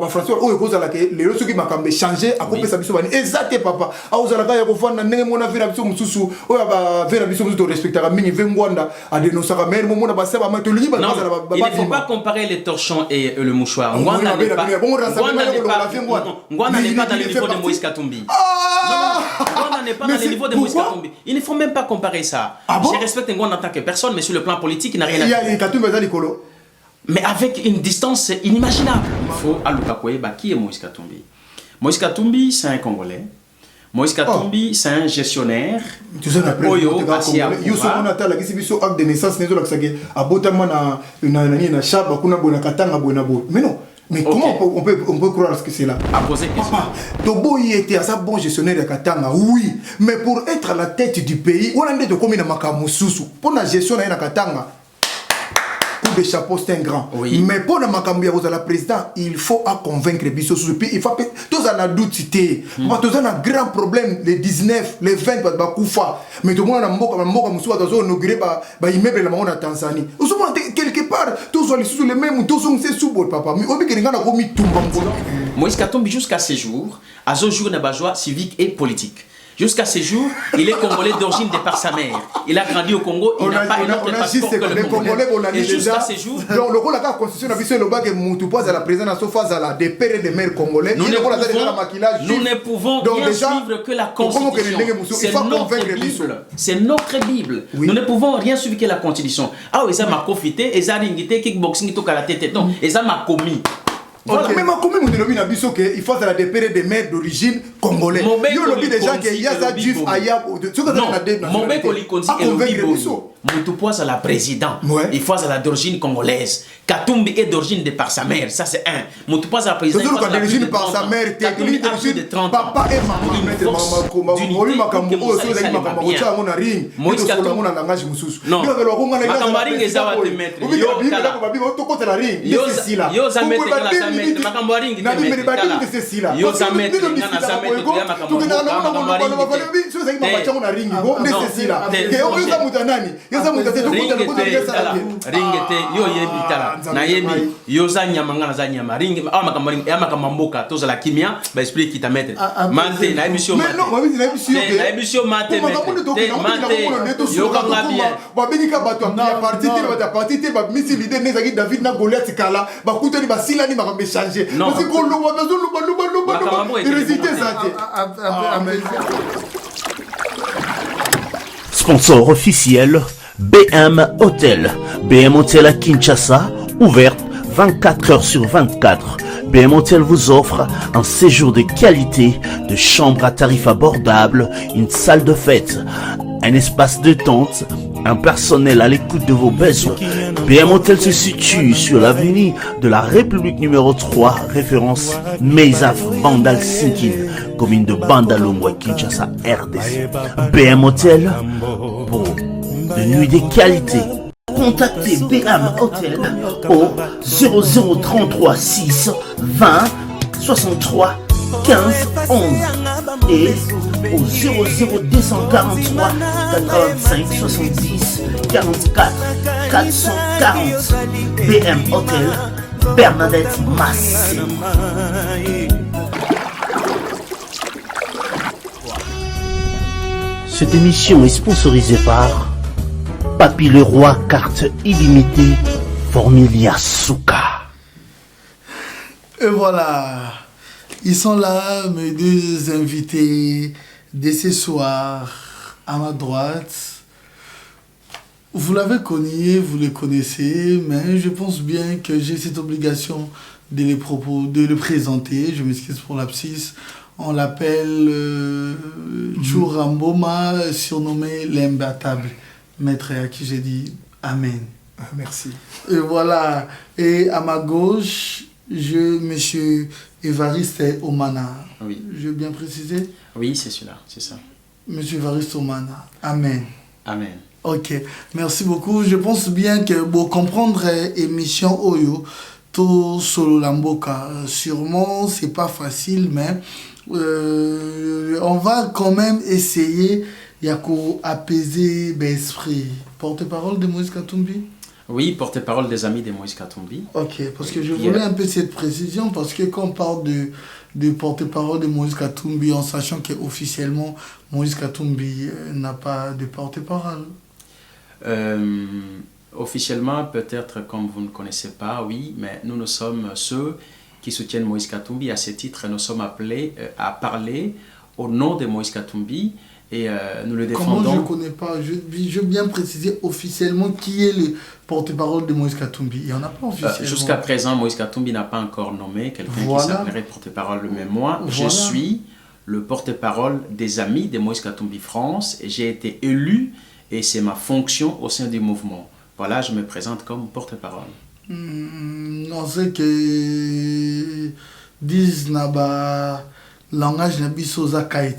François o cause la que les autres qui m'a cambié changer à couper sa biso bani exact papa a aux la ya ko fanda ndenge mona vira biso mususu o ba vera biso mususu respectera mingi vengwanda a dénoncer mais mo mona ba seba ma to liba ba il ne faut pas comparer les torchons et le mouchoir. Ngwanda n'est pas dans le niveau de Moïse Katumbi. Ngwanda n'est pas dans le niveau de Moïse Katumbi. Il ne faut même pas comparer ça. Je respecte Ngwanda en tant que personne, mais sur le plan politique, il n'a rien à dire. Mais avec une distance inimaginable. Il faut Alukakoye, qui est Moïse Katumbi? Moïse Katumbi, c'est un Congolais. Moïse Katumbi, c'est un gestionnaire. Tu sais, Oyo, Youssou Monata, la question acte de naissance, n'est pas que abotama na chaba, kuna bona katanga bona bo. Mais non. Mais comment on peut croire ce que c'est là? À poser question. Tobo y était à sa bon gestionnaire de Katanga, oui. Mais pour être à la tête du pays, on a dit de combien de makamususu. Pour la gestion de Katanga, coup de chapeau, c'est un grand. Oui. Mais pour la makambia, vous la président, il faut convaincre Bissot sous le pays. Il faut que tous en a doute cité. Tous en a un grand problème, les 19, les 20, bah Koufa. Mais tout le monde a mboka musuwa dans zone inauguré bah immeuble la maman Tanzanie. Vous savez quelque part, tous sont sous les mêmes, tous sont ces sous papa. Mais on dit que les gens ont mis tout le Moïse Katumbi jusqu'à ces jours, à ce jour n'a pas joie civique et politique. Jusqu'à ce jour, il est congolais d'origine de par sa mère. Il a grandi au Congo, il n'a pas un autre passeport que le Congolais. Et jusqu'à ce jour... Donc, le rôle de la constitution de la Biso, le Moutoupoise à la présidence, sauf à des pères et des mères congolais, nous ne pouvons rien suivre que la constitution. C'est notre Bible. Nous ne pouvons rien suivre que la constitution. Ah oui, ça m'a profité, et ça m'a kickboxing, tout à la tête. Non, et ça m'a commis. Voilà. Mais ma commune de l'objet n'abisso que il faut à la dépéré des mères d'origine congolaise. Il y a l'objet des gens qui y a ça juif ailleurs. Non, mon bec au likonzi et le bibo. Moutoupoise à la président. Il faut à la d'origine congolaise. Katumbi est d'origine de par sa mère. Ça c'est un. Moutoupoise à la président. C'est d'origine par sa mère. Katumbi est d'origine de papa et maman. Moïse Katumbi a langage mususu. Non. Makambaring ezawa te maître. Yo za maître kala makambaring te maître. Yo za maître ngana za maître ya makambaring. Ringete yo yebi tala na yebi yo za nyama ngana za nyama ring makambaring ya makamamboka to za la kimia ba explique ta maître. Mante na émission mate. Na émission mate mate. Yo kanga bien. Ba benika bato a parti te ba misi l'idée nezaki David na Goliath kala ba kuteli ba silani ba changer. Parce que le résultat ça. Sponsor officiel BM Hotel. BM Hotel à Kinshasa, ouverte 24 heures sur 24. BM Hotel vous offre un séjour de qualité, de chambres à tarifs abordables, une salle de fête, un espace de tente, un personnel à l'écoute de vos besoins. BM Hotel se situe sur l'avenue de la République numéro 3, référence Meizaf Bandal Sinkin, commune de Bandalongwa, Kinshasa, RDC. BM Hotel pour de nuits de qualité. Contactez BM Hotel au 0033 6 20 63 15 11 et au 00243 85 70 44 440. BM Hotel, Bernadette Massé. Cette émission est sponsorisée par Papy Leroy, carte illimitée, Formilia Souka. Et voilà, ils sont là, mes deux invités de ce soir à ma droite. Vous l'avez connu, vous les connaissez, mais je pense bien que j'ai cette obligation de les présenter. Je m'excuse pour l'abscisse. On l'appelle Churamboma, surnommé l'imbattable. Maître à qui j'ai dit Amen. Merci. Et voilà. Et à ma gauche, monsieur Évariste Omana. Oui. Je veux bien préciser? Oui, c'est celui-là, c'est ça. Monsieur Évariste Omana. Amen. Amen. Ok, merci beaucoup. Je pense bien que pour comprendre l'émission Oyo, tout solo lamboka, sûrement c'est pas facile, mais on va quand même essayer. Il y a qu'à apaiser l'esprit. Porte-parole de Moïse Katumbi? Oui, porte-parole des amis de Moïse Katumbi. Ok, parce que je voulais un peu cette précision, parce que quand on parle de porte-parole de Moïse Katumbi, en sachant qu'officiellement, Moïse Katumbi n'a pas de porte-parole. Officiellement, peut-être comme vous ne connaissez pas, oui, mais nous sommes ceux qui soutiennent Moïse Katumbi. À ce titre, nous sommes appelés à parler au nom de Moïse Katumbi et nous le défendons. Comment je ne connais pas? Je veux bien préciser officiellement qui est le porte-parole de Moïse Katumbi. Il n'y en a pas officiellement. Jusqu'à présent, Moïse Katumbi n'a pas encore nommé quelqu'un qui s'appellerait porte-parole. Mais moi, je suis le porte-parole des amis de Moïse Katumbi France et j'ai été élu et c'est ma fonction au sein du mouvement. Voilà, je me présente comme porte-parole. Non, c'est que disent naba langage nabisoza kait.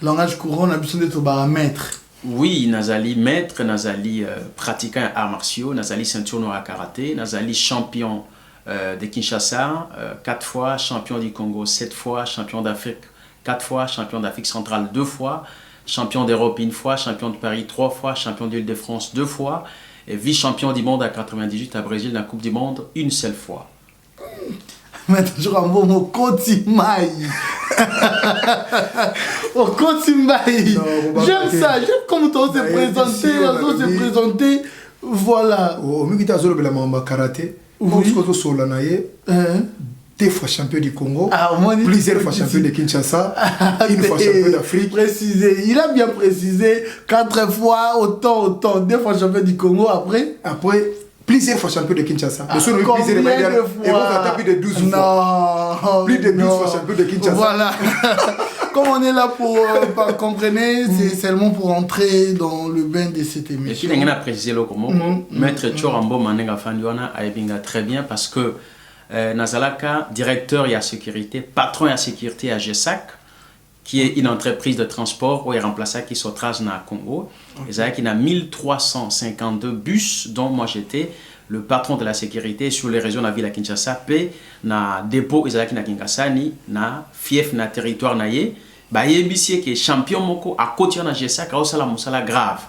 Langage courant nabisoza de maître. Oui, Nazali maître, Nazali pratiquant arts martiaux, Nazali ceinture noire à karaté, Nazali champion de Kinshasa, 4 fois champion du Congo, 7 fois champion d'Afrique, 4 fois champion d'Afrique centrale, 2 fois, champion d'Europe 1 fois, champion de Paris 3 fois, champion d'Île-de-France 2 fois, et vice-champion du monde à 98 à Brésil dans la Coupe du Monde une seule fois. Mais toujours un bon mot, Kotimaï. Oh, Kotimaï. J'aime ça, j'aime comment on se présenter, voilà. Au milieu de la karaté, oui. Deux fois champion du Congo, plusieurs fois champion de Kinshasa, une fois champion d'Afrique. Précisé, il a bien précisé, 4 fois, autant, 2 fois champion du Congo, après plusieurs fois champion de Kinshasa. Combien de fois? Et vous avez plus de 12 fois. Non. Plus de 12 fois champion de Kinshasa. Voilà. Comme on est là pour, comprenez, c'est seulement pour entrer dans le bain de cette émission. Et puis, on a précisé le comment. Maître Chorambo Manenga Fandiwana a très bien parce que Nazalaka, directeur et à sécurité, patron et à sécurité à GESAC, qui est une entreprise de transport où il remplace qui se trace dans le Congo. Il y a 1352 bus, dont moi j'étais le patron de la sécurité sur les régions de la ville de Kinshasa, puis na dépôt il y a Kinshasa ni na fief na territoire naie, bah yebisi qui est champion moko à côté na GESAC au sala musala grave.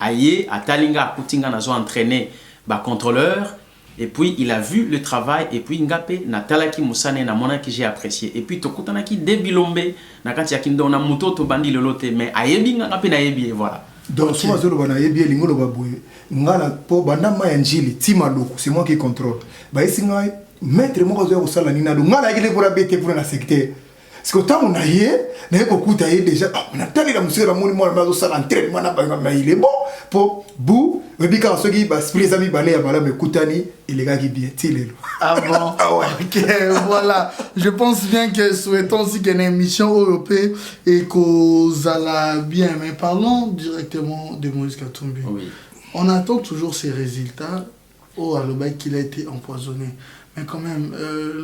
Aye à Talinga à Kutinga na zo entraîné bah contrôleur. Et puis il a vu le travail et puis ngapé na talaki musane na mona que j'ai apprécié et puis tokutana ki debilombe na kati ya kindo na muto to bandi lolote mais ayebi ngapé na yebi voilà. Donc souvent zolo bana yebi lingolo baboye ngala po bana ma njili tima loko c'est moi qui contrôle ba isinga maître moko zo sala ni na do ngala yele pour bete pour na secteur parce que tant on a yé na ko kuta yé déjà on a tali la monsieur la moni moi na sala entraînement na ba il est bon pour bou mais quand ceux qui les amis balé à bala me kutani et les gars qui bien tilé. Ah bon. Ah ouais. OK, voilà. Je pense bien que souhaitons aussi qu'il y ait une émission européenne et qu'on alla bien, mais parlons directement de Moïse Katumbi. Oui. On attend toujours ces résultats au Alobaï qu'il a été empoisonné. Mais quand même,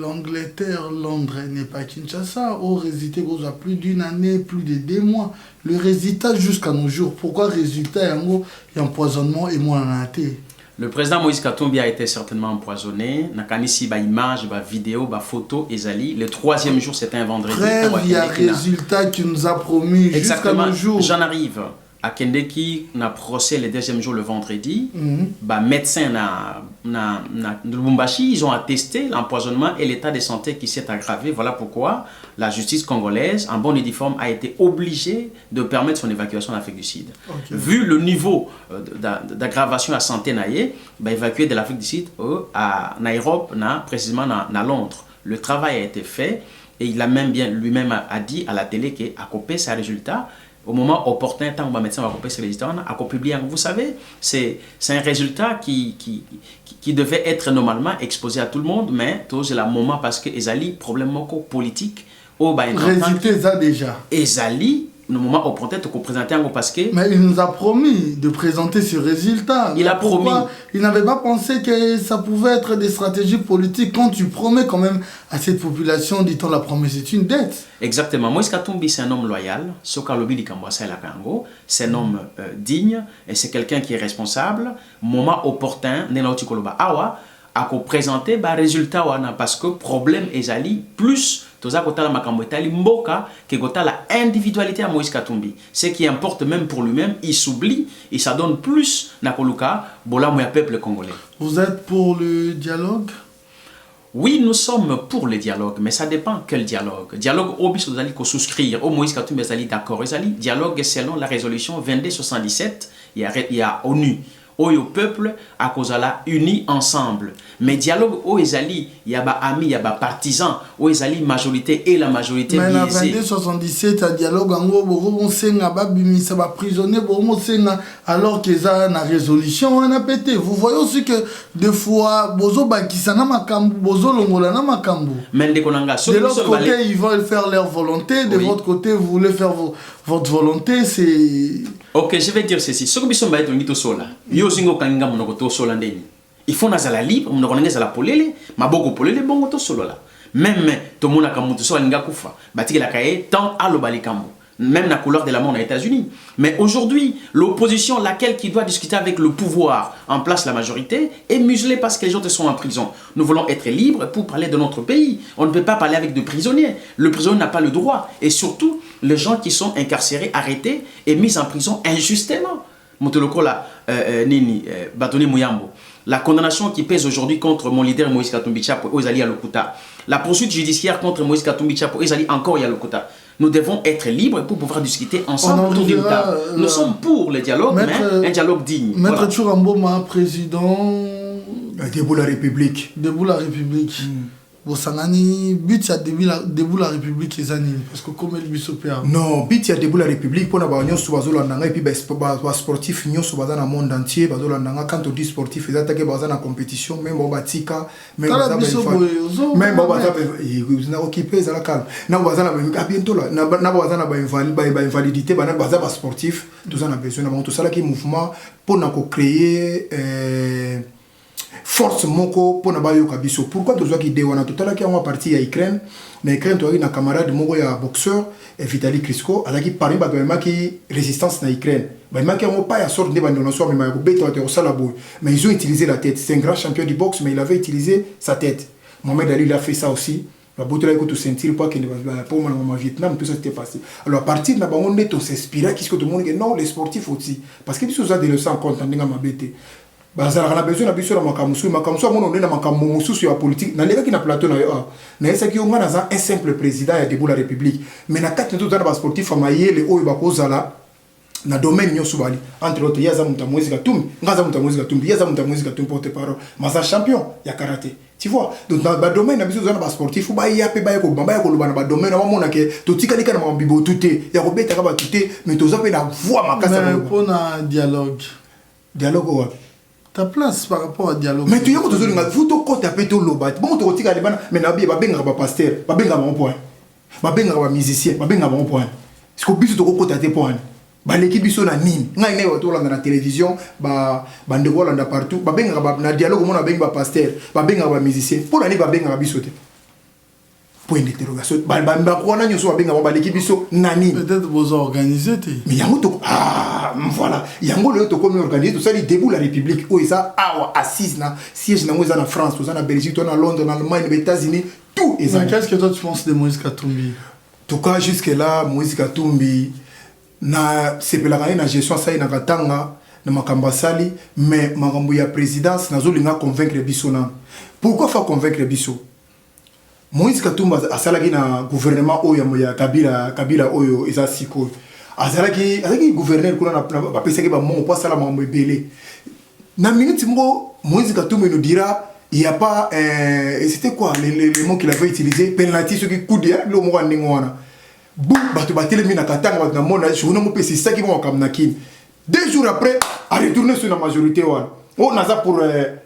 l'Angleterre, Londres n'est pas Kinshasa. Au résultat, il y a plus d'une année, plus de 2 mois. Le résultat jusqu'à nos jours. Pourquoi résultat il y a empoisonnement et moi en été? Le président Moïse Katumbi a été certainement empoisonné. Nakanisi ba image, ba vidéo, ba photo, ezali. Le 3e jour, c'était un vendredi. Il y a un résultat qui nous a promis jusqu'à nos jours. J'en arrive. À Kendeki, na procès le 2e jour le vendredi, bah médecin na Lubumbashi, ils ont attesté l'empoisonnement et l'état de santé qui s'est aggravé. Voilà pourquoi la justice congolaise, en bon uniforme, a été obligée de permettre son évacuation en Afrique du Sud. Okay. Vu le niveau d'aggravation à santé naïe, bah évacué de l'Afrique du Sud à Europe, précisément à Londres. Le travail a été fait et il a même bien lui-même a dit à la télé qu'à copier ses résultats. Au moment opportun, tant que le médecin va couper ces résultats, on a publié. Vous savez, c'est un résultat qui devait être normalement exposé à tout le monde, mais c'est le moment parce que Ezali, problème politique, résultat déjà. Ezali, le moment opportun, tu peux présenter parce que. Mais il nous a promis de présenter ce résultat. Il a promis. Il n'avait pas pensé que ça pouvait être des stratégies politiques quand tu promets quand même à cette population, dit-on, la promesse est une dette. Exactement. Moïse Katumbi, c'est un homme loyal. Sokalobi di Kambwasa et la Kango. C'est un homme digne et c'est quelqu'un qui est responsable. Moment opportun, Nenauti Koloba Awa, a présenter le résultat parce que problème Ezali, plus toza kotala makambo etali mboka ke kotala individualité à Moïse Katumbi. Ce qui importe même pour lui-même, il s'oublie et ça donne plus na koluka bolamu ya peuple congolais. Vous êtes pour le dialogue? Oui, nous sommes pour le dialogue, mais ça dépend quel dialogue. Dialogue, au bis vous allez souscrire, au Moïse Katumbi vous allez d'accord, vous allez dialogue selon la résolution 2277, il y a ONU. Au peuple à cause la unis ensemble, mais dialogue au ezali il y a ba amis il y a ba partisans au ezali majorité et la majorité mais en 2277 à dialogue en gros bon senga ba bimisa ba prisonnier bon senga alors que ça na résolution on a pété. Vous voyez aussi que des fois bozo bakisa na makambu bozo longola na makambu, mais de konanga de l'autre côté ils veulent faire leur volonté, de votre côté vous voulez faire votre volonté. C'est ok, je vais dire ceci. Ce que nous sommes en sola, yo singo kanga monoko to sola ndeni. Il faut nazala libre, monoko ngeza la polele, maboko polele bongo to solo la. Même to mona kamuto so linga kufa, batiki la kaye tant à l'obalikambo. Même la couleur de la mort aux États-Unis. Mais aujourd'hui, l'opposition, laquelle qui doit discuter avec le pouvoir en place la majorité, est muselée parce que les gens sont en prison. Nous voulons être libres pour parler de notre pays. On ne peut pas parler avec des prisonniers. Le prisonnier n'a pas le droit. Et surtout, les gens qui sont incarcérés, arrêtés et mis en prison injustement. Motolokola Nini, Batoni Mouyambo. La condamnation qui pèse aujourd'hui contre mon leader Moïse Katumbi Tchapo, Ozali Alokuta. La poursuite judiciaire contre Moïse Katumbi Tchapo, Ozali encore Yalokuta. Nous devons être libres pour pouvoir discuter ensemble autour d'une table. Nous sommes pour le dialogue, mais un dialogue digne. Maître Tchouramboma, président... Debout la République. Debout la République. Bosangani, but ya debout la République ezani parce que comme le bisopéa. Non, but ya debout la République pour na ba nyonso bazolanda et puis ba sportif nyonso baza na monde entier bazolanda quand on dit sportif ezata ke baza na compétition même batika même baza même baza na occupé za la calme. Na baza na bientôt là na baza na ba invalidité ba baza ba sportif tout ça na besoin na tout ça là qui mouvement pour na ko créer force moko pour na bayo kabiso. Pourquoi tu vois qu'il déwana tout à l'heure qui a parti à Ukraine, mais Ukraine tu as une camarade moko ya boxeur Vitali Klitschko ala qui parmi ba qui résistance na Ukraine. Ba qui ont pas ya sorte de bandona so mais ma beto te osala boy. Mais ils ont utilisé la tête. C'est un grand champion du boxe mais il avait utilisé sa tête. Mohamed Ali il a fait ça aussi. La beauté là que sentir pas que pour moi Vietnam tout ça s'était passé. Alors à partir de là on est on s'inspire qu'est-ce que tout le monde dit non les sportifs aussi parce que biso ça de le sang compte ndinga mabete. Bazala na besoin na biso na makamusu mono na makamusu sur la politique na leka ki na plateau na yo na esa ki onga na un simple président ya debout la République mais na kati tout na ba sportif amayele oyo bakozala na domaine nyoso bali entre autres yaza Moïse Katumbi ngaza Moïse Katumbi yaza Moïse Katumbi porte-parole maza champion ya karaté. Tu vois donc dans le domaine na biso na ba sportif ba ya pe ba ya ko bamba ya ko lobana ba domaine na mona ke to tikali kana mambibo tuté ya ko beta ka ba tuté mais to zape na voix makasa pour na dialogue ouais. Ta place par rapport au dialogue. Mais tu y a que tu as tout côté à péter l'obat. Bon, tu retires les bannes, mais nabi, babenga ba pasteur, babenga ba point. Babenga ba musicien, babenga ba point. Est-ce que biso to côté à tes points? Ba l'équipe biso na nini? Ngai ne wato la na télévision, ba bande Holanda partout, babenga ba na dialogue mon babenga ba pasteur, babenga ba musicien. Pour l'année babenga ba biso te. Point d'interrogation. Ba ko na nyoso babenga ba l'équipe biso nani? Peut-être vous organisez. Mais yango to voilà, yango le to comme organisé tout ça il debout la République où ça assise na siège na moza na France, tout ça na Belgique, tout na Londres, en Allemagne, aux États-Unis, tout et ça. Qu'est-ce que toi tu penses de Moïse Katumbi? En tout cas jusque là Moïse Katumbi na c'est la na gestion ça na katanga na makamba sali mais makambo ya présidence nazo linga convaincre biso na. Pourquoi faire convaincre biso? Moïse Katumbi asalaki na gouvernement oyo ya Kabila oyo eza siko. Azalaki gouverneur kuna na pesa ke ba mon pas sala mambo ebele. Na minute mo Moïse Katumbi nous dira il y a pas c'était quoi les mots qu'il avait utilisé penalty ce qui coup de le mo ndingo wana. Bou bato batelemi na katanga bato na mona journée mo pesa ça qui mo kam na kin. 2 jours après a retourné sur la majorité wana. On a ça pour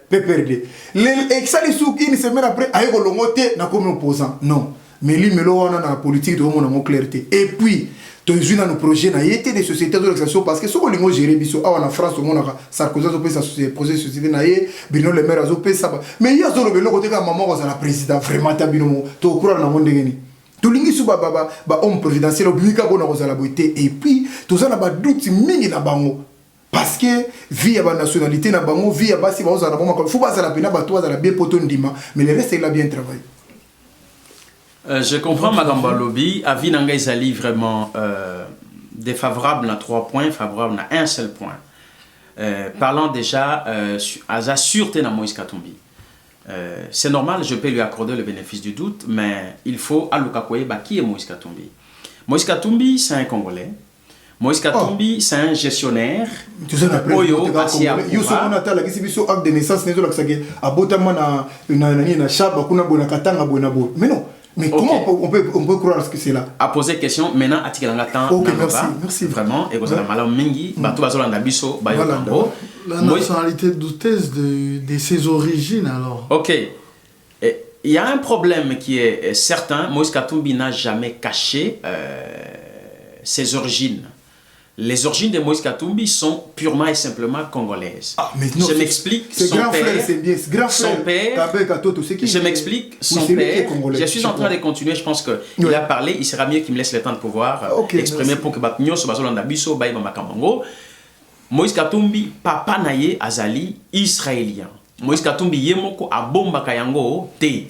PPRD. L'exali sou une semaine après a ko longote na comme opposant. Non. Mais lui melo wana na politique de mon clarté. Et puis tu as un projet na yete des sociétés de l'exception parce que ce qu'on lingo gérer biso en France au monde Sarkozy a fait sa projet société na ye Bruno Le Maire a fait ça mais il y a zolo belo côté ka maman ko la président vraiment tabino to croire na monde ngeni to lingi su ba homme présidentiel obligé bona ko la beauté et puis tout ça na ba doute mingi na bango parce que vie à la nationalité na bango vie à basi ba na bango faut pas la pena ba toi za la bien poto ndima mais le reste il a bien travaillé. Je comprends Madame Balobi. Avis Nanga Izali vraiment défavorable à 3 points, favorable à un seul point. Parlant déjà à la sûreté de Moïse Katumbi. C'est normal, je peux lui accorder le bénéfice du doute, mais il faut allouer qui est Moïse Katumbi. Moïse Katumbi, c'est un Congolais. Moïse Katumbi, c'est un gestionnaire. Tu sais, Oyo, Asia. Yoso Monata, la question acte de naissance, n'est-ce pas Abotama na Chaba, kuna bona katanga bona bo. Mais non. Mais comment on peut croire ce que c'est là? À poser question, maintenant, à tirer temps. Ok, merci. Vraiment, et vous avez mal mingi, bateau bazola ndabiso, la nationalité douteuse de ses origines alors. Ok. Il y a un problème qui est certain. Moïse Katumbi n'a jamais caché ses origines. Les origines de Moïse Katumbi sont purement et simplement congolaises. Ah, mais non, je m'explique. C'est grand frère, c'est bien. Grand frère. Son père. Je m'explique. Son père. Je suis en train de continuer. Je pense qu'il a parlé. Il sera mieux qu'il me laisse le temps de pouvoir exprimer pour que Batnyo se base dans Biso, Baïba Makamango. Moïse Katumbi, papa naye azali israélien. Moïse Katumbi yemoko abomba kayango te.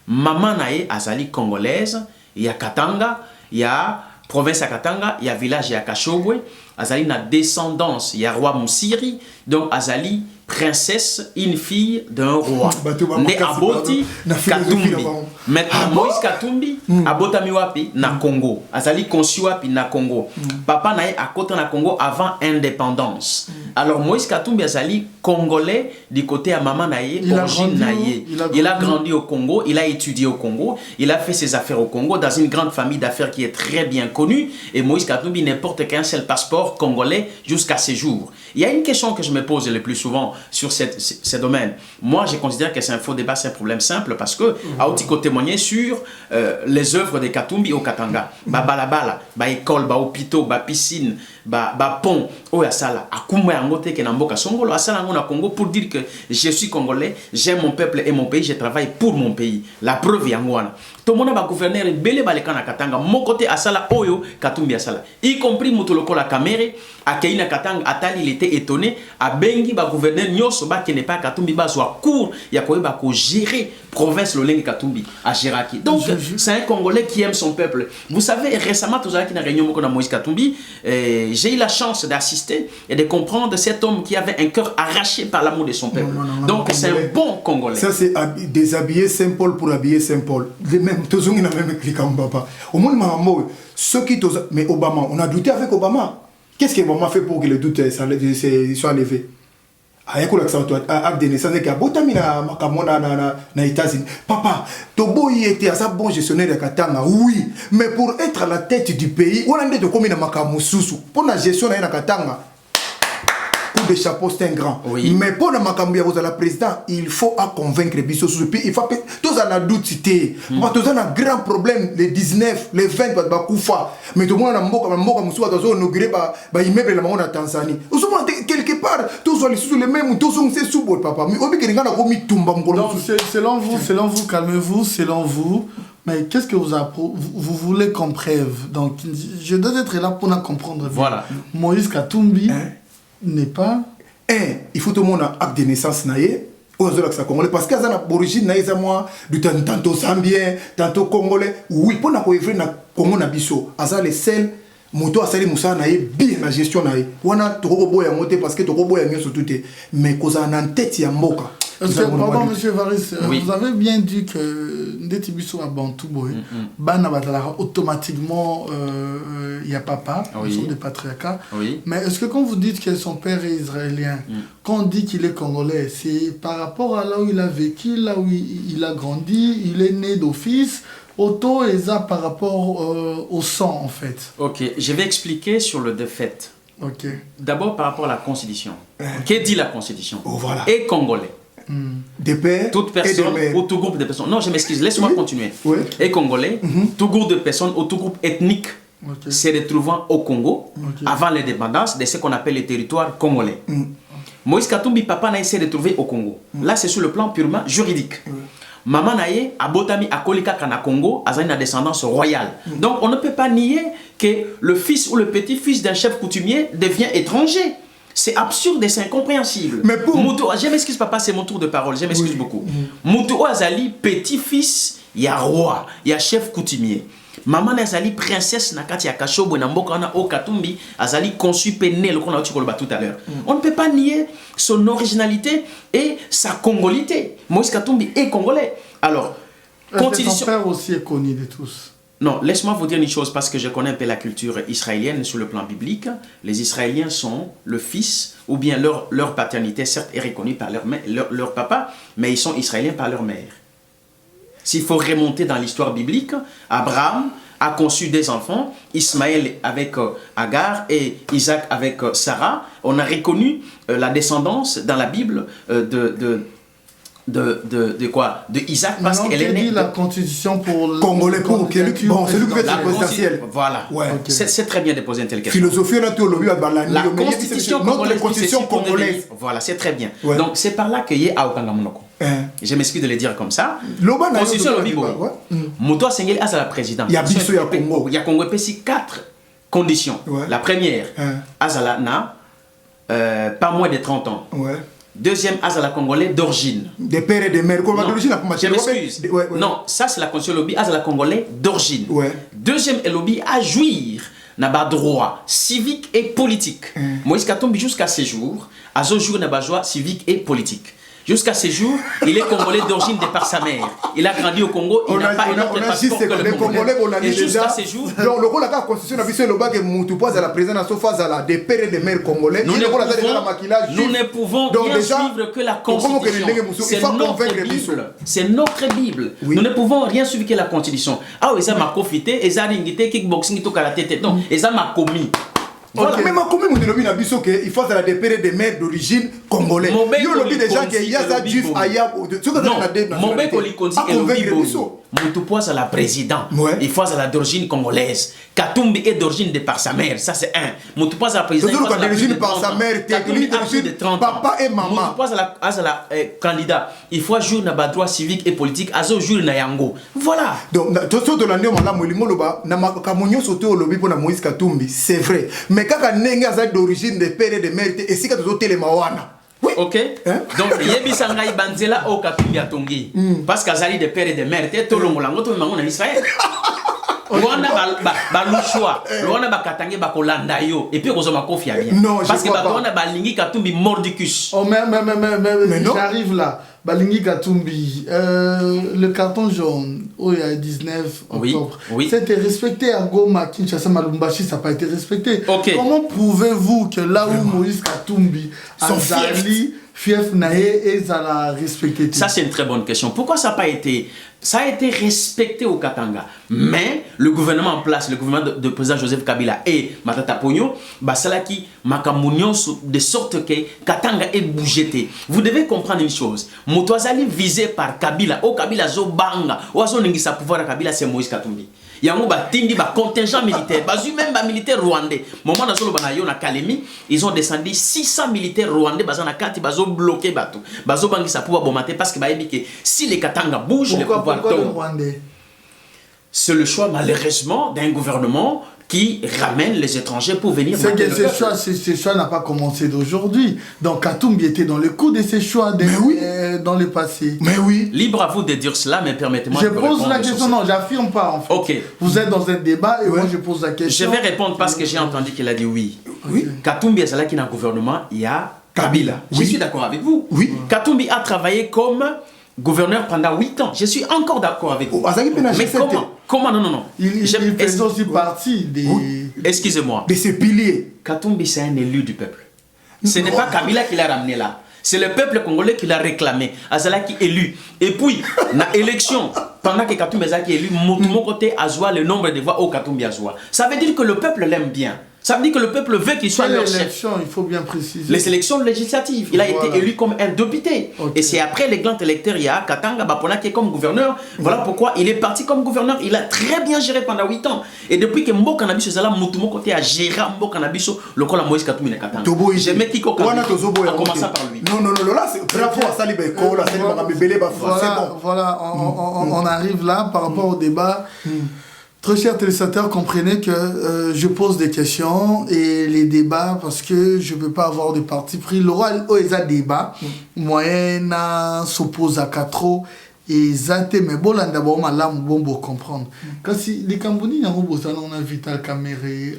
Maman naye azali congolaise. Il y a Katanga, il y a province à Katanga, il y a village à Kachobwe, Azali na descendance, il y a roi Moussiri, donc Azali princesse, une fille d'un roi. Né Aboti Katumbi. Maintenant Moïse Katumbi abotami wapi na Congo. Azali conçu wapi na Congo. Papa nae à côté na Congo avant indépendance. Alors Moïse Katumbi azali congolais du côté à maman nae, origine nae. Il a grandi au Congo, il a étudié au Congo, il a fait ses affaires au Congo dans une grande famille d'affaires qui est très bien connue et Moïse Katumbi ne porte qu'un seul passeport congolais jusqu'à ce jour. Il y a une question que je me pose le plus souvent sur ce domaine. Moi, je considère que c'est un faux débat, c'est un problème simple parce que Aotiko témoigner sur les œuvres de Katumbi au Katanga. Ba balabala, ba école, ba hôpital, ba piscine, ba pont, oya sala, akumwe angote ke namboka songolo, asala ngona Congo pour dire que je suis congolais, j'aime mon peuple et mon pays, je travaille pour mon pays. La preuve yangwana. Tout le monde va gouverner belé balekana Katanga, mon côté asala oyo Katumbi asala. Y compris Mutoloko la Camere, à Keina Katanga, Atali il était étonné, à Bengi ba gouverner Nyoso ba qui n'est pas Katumbi ba soit court, ya koe ba ko gérer province Lolenge Katumbi à Géraki. Donc c'est un Congolais qui aime son peuple. Vous savez récemment tous qui na réunion moko na Moïse Katumbi, j'ai eu la chance d'assister et de comprendre cet homme qui avait un cœur arraché par l'amour de son peuple. Donc c'est un bon Congolais. Ça c'est déshabiller Saint-Paul pour habiller Saint-Paul. Même tous on a même cliqué en bas. Au moins maman ceux qui mais Obama, on a douté avec Obama. Qu'est-ce qu'Obama fait pour que le doute soit levé? Acte de naissance qui a botami na États-Unis. Papa, Toboyi était un bon gestionnaire de Katanga, oui, mais pour être à la tête du pays, on a dit de combien de makamususu pour la gestion de Katanga. Coup de chapeau, c'est un grand. Oui. Mais pour la Makambi, vous la président, il faut convaincre Bisso. Il faut que tous en a doute cité. Tous en a un grand problème, les 19, les 20, Bakoufa. Mais tout le monde a inauguré immeuble en Tanzanie. Quelque part, tous sont les mêmes, tous sont ces sous papa. Mais selon vous, calmez-vous, selon vous. Mais qu'est-ce que vous voulez comme preuve? Donc, je dois être là pour comprendre. Voilà. Moïse Katumbi n'est pas. Il faut tout le monde a acte de naissance naïe. Parce que ça origine naïe moi tantôt zambien, tantôt congolais. Oui, pour na koevre na Congo na biso. Asa le sel moto asali musa naïe bien la gestion naïe. Wana toko boya monter parce que toko boya nyo tout mais koza na tête ya mboka. Pardon, monsieur Varis, oui. Vous avez bien dit que Ndetibiso a Bantou Boy, Bana Batalara, automatiquement, il y a papa, ils sont des patriarcats. Oui. Mais est-ce que quand vous dites que son père est israélien, quand on dit qu'il est congolais, c'est par rapport à là où il a vécu, là où il a grandi, il est né d'office, auto et ça par rapport au sang en fait? Ok, je vais expliquer sur le défaite. Ok. D'abord par rapport à la Constitution. Que dit la Constitution? Voilà. Et congolais. Des pères, toute personne ou tout groupe de personnes. Non, je m'excuse, laisse-moi continuer. Oui. Et congolais, tout groupe de personnes ou tout groupe ethnique se retrouvant au Congo avant l'indépendance de ce qu'on appelle les territoires congolais. Moïse Katumbi, papa naïe s'est retrouvé au Congo. Là, c'est sur le plan purement juridique. Maman naïe, abotami akolika kana Congo, a une descendance royale. Donc, on ne peut pas nier que le fils ou le petit-fils d'un chef coutumier devient étranger. C'est absurde et c'est incompréhensible. Mais pour... Je m'excuse papa, c'est mon tour de parole, je m'excuse beaucoup. Moutou Azali, petit-fils il y a roi, il y a chef coutumier. Maman azali princesse nakati ya kashobo na mboka na o Katumbi azali conçu péné le qu'on a tout à l'heure. On ne peut pas nier son originalité et sa congolité. Moïse Katumbi est congolais. Alors, constitution. Ton père aussi est connu de tous. Non, laisse-moi vous dire une chose parce que je connais un peu la culture israélienne sur le plan biblique. Les Israéliens sont le fils ou bien leur paternité certes est reconnue par leur papa, mais ils sont Israéliens par leur mère. S'il faut remonter dans l'histoire biblique, Abraham a conçu des enfants, Ismaël avec Agar et Isaac avec Sarah. On a reconnu la descendance dans la Bible de quoi? De Isaac parce qu'elle est née. La constitution pour Congolais pour c'est lui qui fait le présidentiel. Voilà. Ouais. Okay. C'est très bien de poser une telle question. Philosophie la constitution notre constitution congolaise. Voilà, c'est très bien. Ouais. Donc c'est par là qu'il y a Aokanga Monoko. Je m'excuse de le dire comme ça. Constitution Lobibo. Muto Sengeli a la présidence. Il y a Bisso, il y a Congo. Il y a Congo PC 4 conditions. La première, Azala na pas moins de 30 ans. Deuxième, Azala Congolais d'origine. Des pères et des mères. Je m'excuse. Non, ça c'est la constitution lobby Azala Congolais d'origine. Deuxième, le lobby à jouir n'a pas droit civique et politique. Moïse Katumbi jusqu'à ce jour, à ce jour n'a pas droit civique et politique. Jusqu'à ce jour, il est congolais d'origine de par sa mère. Il a grandi au Congo, il n'a pas un autre passeport que le Congolais. Et jusqu'à ce jour... Donc, le rôle de la constitution, c'est le bas que Moutou pose à la présidence, sauf à des pères et des mères congolais. Nous ne pouvons rien suivre que la constitution. C'est notre Bible. C'est notre Bible. Nous ne pouvons rien suivre que la constitution. Ah oui, ça m'a profité, et ça ringité, kickboxing, tout à la tête. Non, et ça m'a commis. Voilà. Mais comment vous dites qu'il faut des pères et des mères d'origine congolaise. Il y a lobby déjà qu'il y a des juifs ailleurs. Non, mon bec Olikonzi est lobby Bozo. Moutoupoise à la président. Il faut à la d'origine congolaise. Katumbi est d'origine de par sa mère. Ça c'est un. Moutoupoise à la présidente. C'est d'origine par sa mère. Katumbi a plus de 30 ans. Papa et maman. Moutoupoise à la candidat. Il faut jour n'a pas droit civique et politique. Azo jour n'a yango. Voilà. Donc tout de l'année on a molimo loba na makamunyo sauté au lobby pour na Moïse Katumbi. C'est vrai. Mais quand nenga za d'origine de père et de mère et si ka to telemawana. Oui. Ok. Donc, Yebisangai Banzela au Katumbi Atongi. Parce qu'Azali de père et de mère, t'es tout le monde en Israël. Rwanda balushwa, Rwanda bakatange bakolanda yo, et puis Rosoma Kofi a bien. Non, parce que Rwanda balingi Katumbi mordicus. Oh, mais j'arrive là. Balingi Katumbi, le carton jaune, il y a 19 octobre. Oui. C'était respecté à Goma, Kinshasa, Malumbashi, ça n'a pas été respecté. Okay. Comment prouvez-vous que là où Moïse Katumbi, Azali, Fief Nae et Zala respecté? Ça, c'est une très bonne question. Pourquoi ça n'a pas été... Ça a été respecté au Katanga. Mais le gouvernement en place, le gouvernement de président Joseph Kabila et Matata Pogno, Basalaki, Makamounion, de sorte que Katanga est bougété. Vous devez comprendre une chose. Moutouazali visé par Kabila, au Kabila Zobanga, au Azo Ningisa pouvoir à Kabila, c'est Moïse Katumbi. Yango batindi ba contingent militaire, bazu même ba militaire rwandais. Moment na solo banayo na Kalemi, ils ont descendu 600 militaires rwandais bazana kati bazo bloqué bato. Bazo bangi sa pouvoir bombarder parce que ba que si les Katanga bougent, le pouvoir tombe. C'est le choix malheureusement d'un gouvernement qui ramène les étrangers pour venir. C'est que ces choix n'a pas commencé d'aujourd'hui. Donc Katumbi était dans le coup de ces choix dans le passé. Mais oui. Libre à vous de dire cela, mais permettez-moi de répondre. Je pose la question, non, j'affirme pas en fait. Ok. Vous êtes dans un débat et moi je pose la question. Je vais répondre parce que j'ai entendu qu'il a dit oui. Oui. Katumbi est là qui est dans le gouvernement, il y a Kabila. Oui. Je suis d'accord avec vous. Oui. Katumbi a travaillé comme gouverneur pendant 8 ans. Je suis encore d'accord avec vous. Mais comment non. Il fait aussi partie des... Excusez-moi. De ces piliers. Katumbi, c'est un élu du peuple. Ce n'est pas Kabila qui l'a ramené là. C'est le peuple congolais qui l'a réclamé. Azala qui est élu. Et puis, dans l'élection, pendant que Katumbi est élu, mon côté Azoua, le nombre de voix au Katumbi Azoua. Ça veut dire que le peuple l'aime bien. Ça veut dire que le peuple veut qu'il soit leur chef. Il faut bien préciser. Les élections législatives. Il a été élu comme un député. Okay. Et c'est après les grands électeurs, il y a Katanga Bapona qui est comme gouverneur. Voilà pourquoi il est parti comme gouverneur. Il a très bien géré pendant 8 ans. Et depuis que Mbo Cannabis Zala Moutumo côté a géré Mbo Cannabis, le col à Moïse Katumbi et Katanga. J'aimais Kiko Kabila. En commençant par lui. Non, là c'est bravo à Salibé Kola, Salibé Voilà, on arrive là par rapport au débat. Très chers téléspectateurs, comprenez que je pose des questions et les débats parce que je ne veux pas avoir de parti pris. L'oral OESA débat, moyenne s'oppose à 4 et zate mais bon là d'abord malam bon pour comprendre quand si les Cambodgiens n'ont pas on a Vital Kamerhe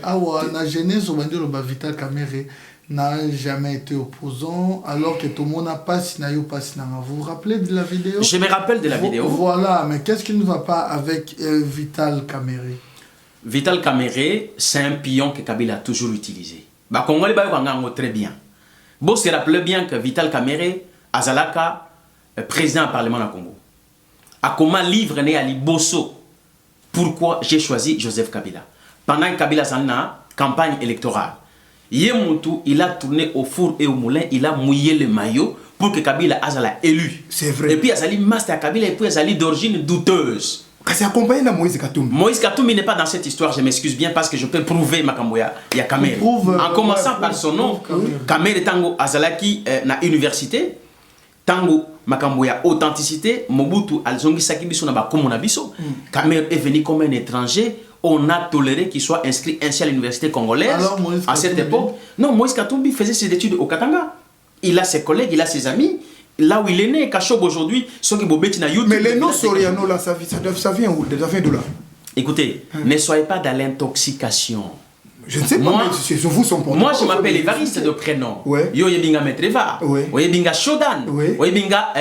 na jeunesse on va dire le Vital Kamerhe n'a jamais été opposant alors que tout le monde a passé vous vous rappelez de la vidéo? Je me rappelle de la vidéo. Voilà, mais qu'est-ce qui ne va pas avec Vital Kamerhe? Vital Kamerhe, c'est un pion que Kabila a toujours utilisé. Bah Congolais ba très bien. Bon se rappelle bien que Vital Kamerhe azalaka président du Parlement du Congo. A comment livre né à Liboso. Pourquoi j'ai choisi Joseph Kabila? Pendant que Kabila a une campagne électorale, Yemutu, il a tourné au four et au moulin, il a mouillé le maillot pour que Kabila azala élu. C'est vrai. Et puis Azali master Kabila et puis Azali d'origine douteuse. C'est accompagné de Moïse Katumbi. Moïse Katumbi n'est pas dans cette histoire, je m'excuse bien parce que je peux prouver Makamboya. Il y a Kamer. En commençant par son nom, Kamer Tango Azalaki na université. Tango Makamboya authenticité, Mobutu Alzongi Sakibiso Naba Komonabiso. Kamer est venu comme un étranger, on a toléré qu'il soit inscrit ainsi à l'université congolaise. Alors, à cette époque. Non, Moïse Katumbi faisait ses études au Katanga. Il a ses collègues, il a ses amis. Là où il est né, Kachob aujourd'hui, ceux qui bobeti na YouTube. Mais les noms Soriano là, ça vient où? Ça vient d'où là? Écoutez, ne soyez pas dans l'intoxication. Je ne sais pas, mais vous sont pour moi, je m'appelle Évariste de prénom. Yo yebinga Maîtreva. Yo yebinga Shodan. Yo yebinga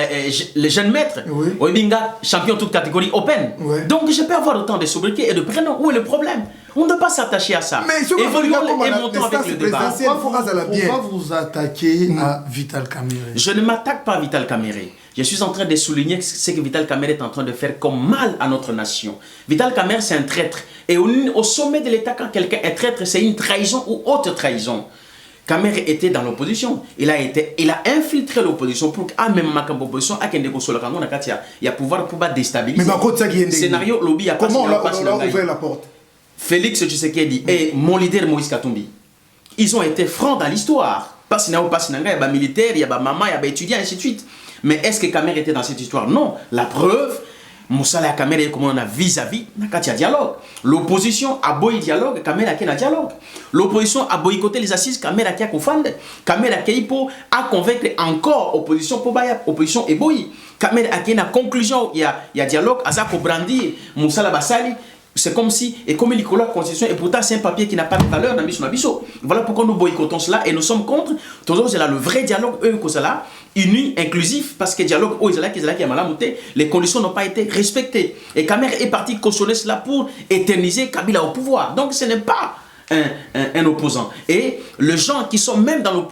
le jeune maître. Yo yebinga champion toute catégorie open. Donc je peux avoir autant de sobriquets et de prénoms. Où est le problème? On ne doit pas s'attacher à ça. Mais évoluons et montons avec le débat. Pourquoi vous attaquez à Vital Kamerhe? Je ne m'attaque pas à Vital Kamerhe. Je suis en train de souligner ce que Vital Kamerhe est en train de faire comme mal à notre nation. Vital Kamerhe, c'est un traître. Et au sommet de l'État, quand quelqu'un est traître, c'est une trahison ou haute trahison. Kamerhe était dans l'opposition. Il a infiltré l'opposition pour qu'à même ma opposition, à Kende Kosolo Kango, il y a pouvoir pour déstabiliser. Mais scénario lobby a comment on a ouvert la porte? Félix Tshisekedi et mon leader Moïse Katumbi, ils ont été francs dans l'histoire. Parce qu'il y a des militaires, il y a des mamans, il y a des étudiants, et ainsi de suite. Mais est-ce que Kamerhe était dans cette histoire? Non. La preuve, Moussala et Kamerhe, comment on a vis-à-vis, il y a dialogue. L'opposition a beau dialogue, Kamerhe a un dialogue. L'opposition a boycotté les assises, Kamerhe a kofande. Kamerhe a convaincre encore l'opposition pour baya. Opposition est boy. Kamerhe a une conclusion, il y a dialogue, Azako Brandi, Moussala Bassali. C'est comme si, et comme il y a la constitution, et pourtant c'est un papier qui n'a pas de valeur dans Bisso. Voilà pourquoi nous boycottons cela et nous sommes contre. Toujours, c'est là le vrai dialogue, eux, que cela, uni, inclusif, parce que le dialogue, les conditions n'ont pas été respectées. Et Kamerhe est parti cautionner cela pour éterniser Kabila au pouvoir. Donc ce n'est pas un opposant. Et les gens qui sont même dans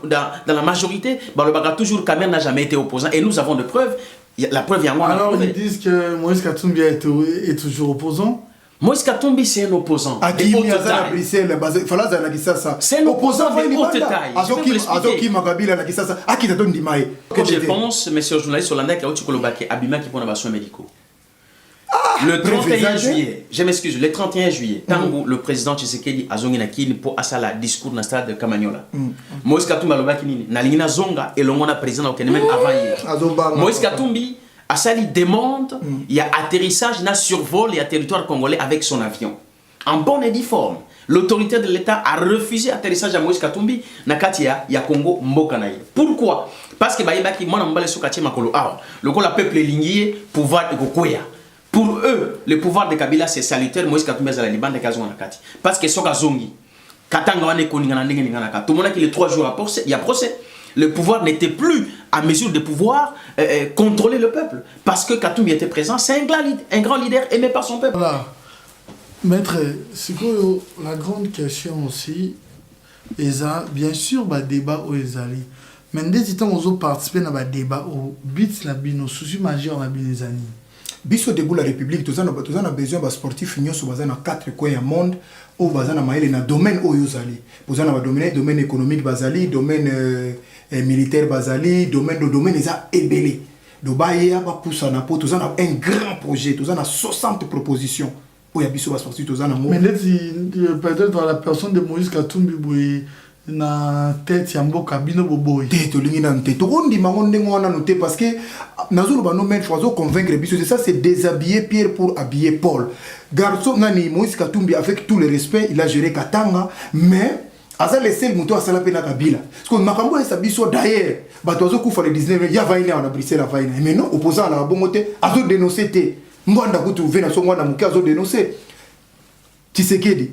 la majorité, le bagarre toujours, Kamerhe n'a jamais été opposant. Et nous avons des preuves. La preuve vient moi. Alors ils disent que Moïse Katumbi est toujours opposant. Moïse Katumbi, c'est un opposant. C'est un opposant de haute taille. Je pense, monsieur le journaliste Solanda, qui a eu Abima qui prend les soins médicaux. Le 31 juillet, je m'excuse, le 31 juillet, tant le président Tshisekedi a zongi na kini pour asala discours dans le stade de Kamanyola. Moïse Katumbi a lobaki nini na lingina zonga et l'ongona président au Kenemen avant hier. Moïse Katumbi Assali demande, il y a atterrissage, il y a survol, il y a territoire congolais avec son avion. En bonne et due forme. L'autorité de l'État a refusé l'atterrissage à Moïse Katumbi, Nakatia, il y a Congo Mbokanaï. Pourquoi? Parce que le peuple est ligné, pouvoir de Gokoya. Pour eux, le pouvoir de Kabila c'est salutaire, Moïse Katumbi est à la Liban de Kazon Nakati. Parce que Soka Zongi, Katanga Wane Koningana Ndengeningana, tout le monde a les 3 jours à procès, il y a procès. Le pouvoir n'était plus à mesure de pouvoir contrôler le peuple. Parce que Katumbi était présent, c'est un grand leader aimé par son peuple. Voilà. Maître, c'est quoi la grande question aussi, bien sûr, le débat au Ezali. Mais dès que on a participé à un débat au BITS, nos soucis majeurs dans les années. Biso debout la République, tous on a besoin de sportifs qui sont dans 4 coins du monde, ou dans le domaine où ils allaient. Vous avez le domaine économique, le domaine militaire, le domaine des ébélés. Donc, il y a un grand projet, tous on a 60 propositions. Pour y biso sportifs, tous on a mais peut-être la personne de Moïse Katumbi, na tête ya mboka bino boboy tête lingi na tête to ndi mango ndengo wana noté parce que nazulu ba no men choiso convaincre biso c'est ça, c'est déshabiller Pierre pour habiller Paul. Garçon nani Moïse Katumbi, avec tout le respect, il a géré Katanga, mais aza laissé le moto à Salapena Kabila. Parce que Makambo est sabiso d'ailleurs. Batozo Koufa le 19, il y a vaina en Bruxelles à vaina. Mais non, opposant à la bonté, azo dénoncé té. Mwanda Koutou vena so mwana muke azo dénoncé. Tshisekedi,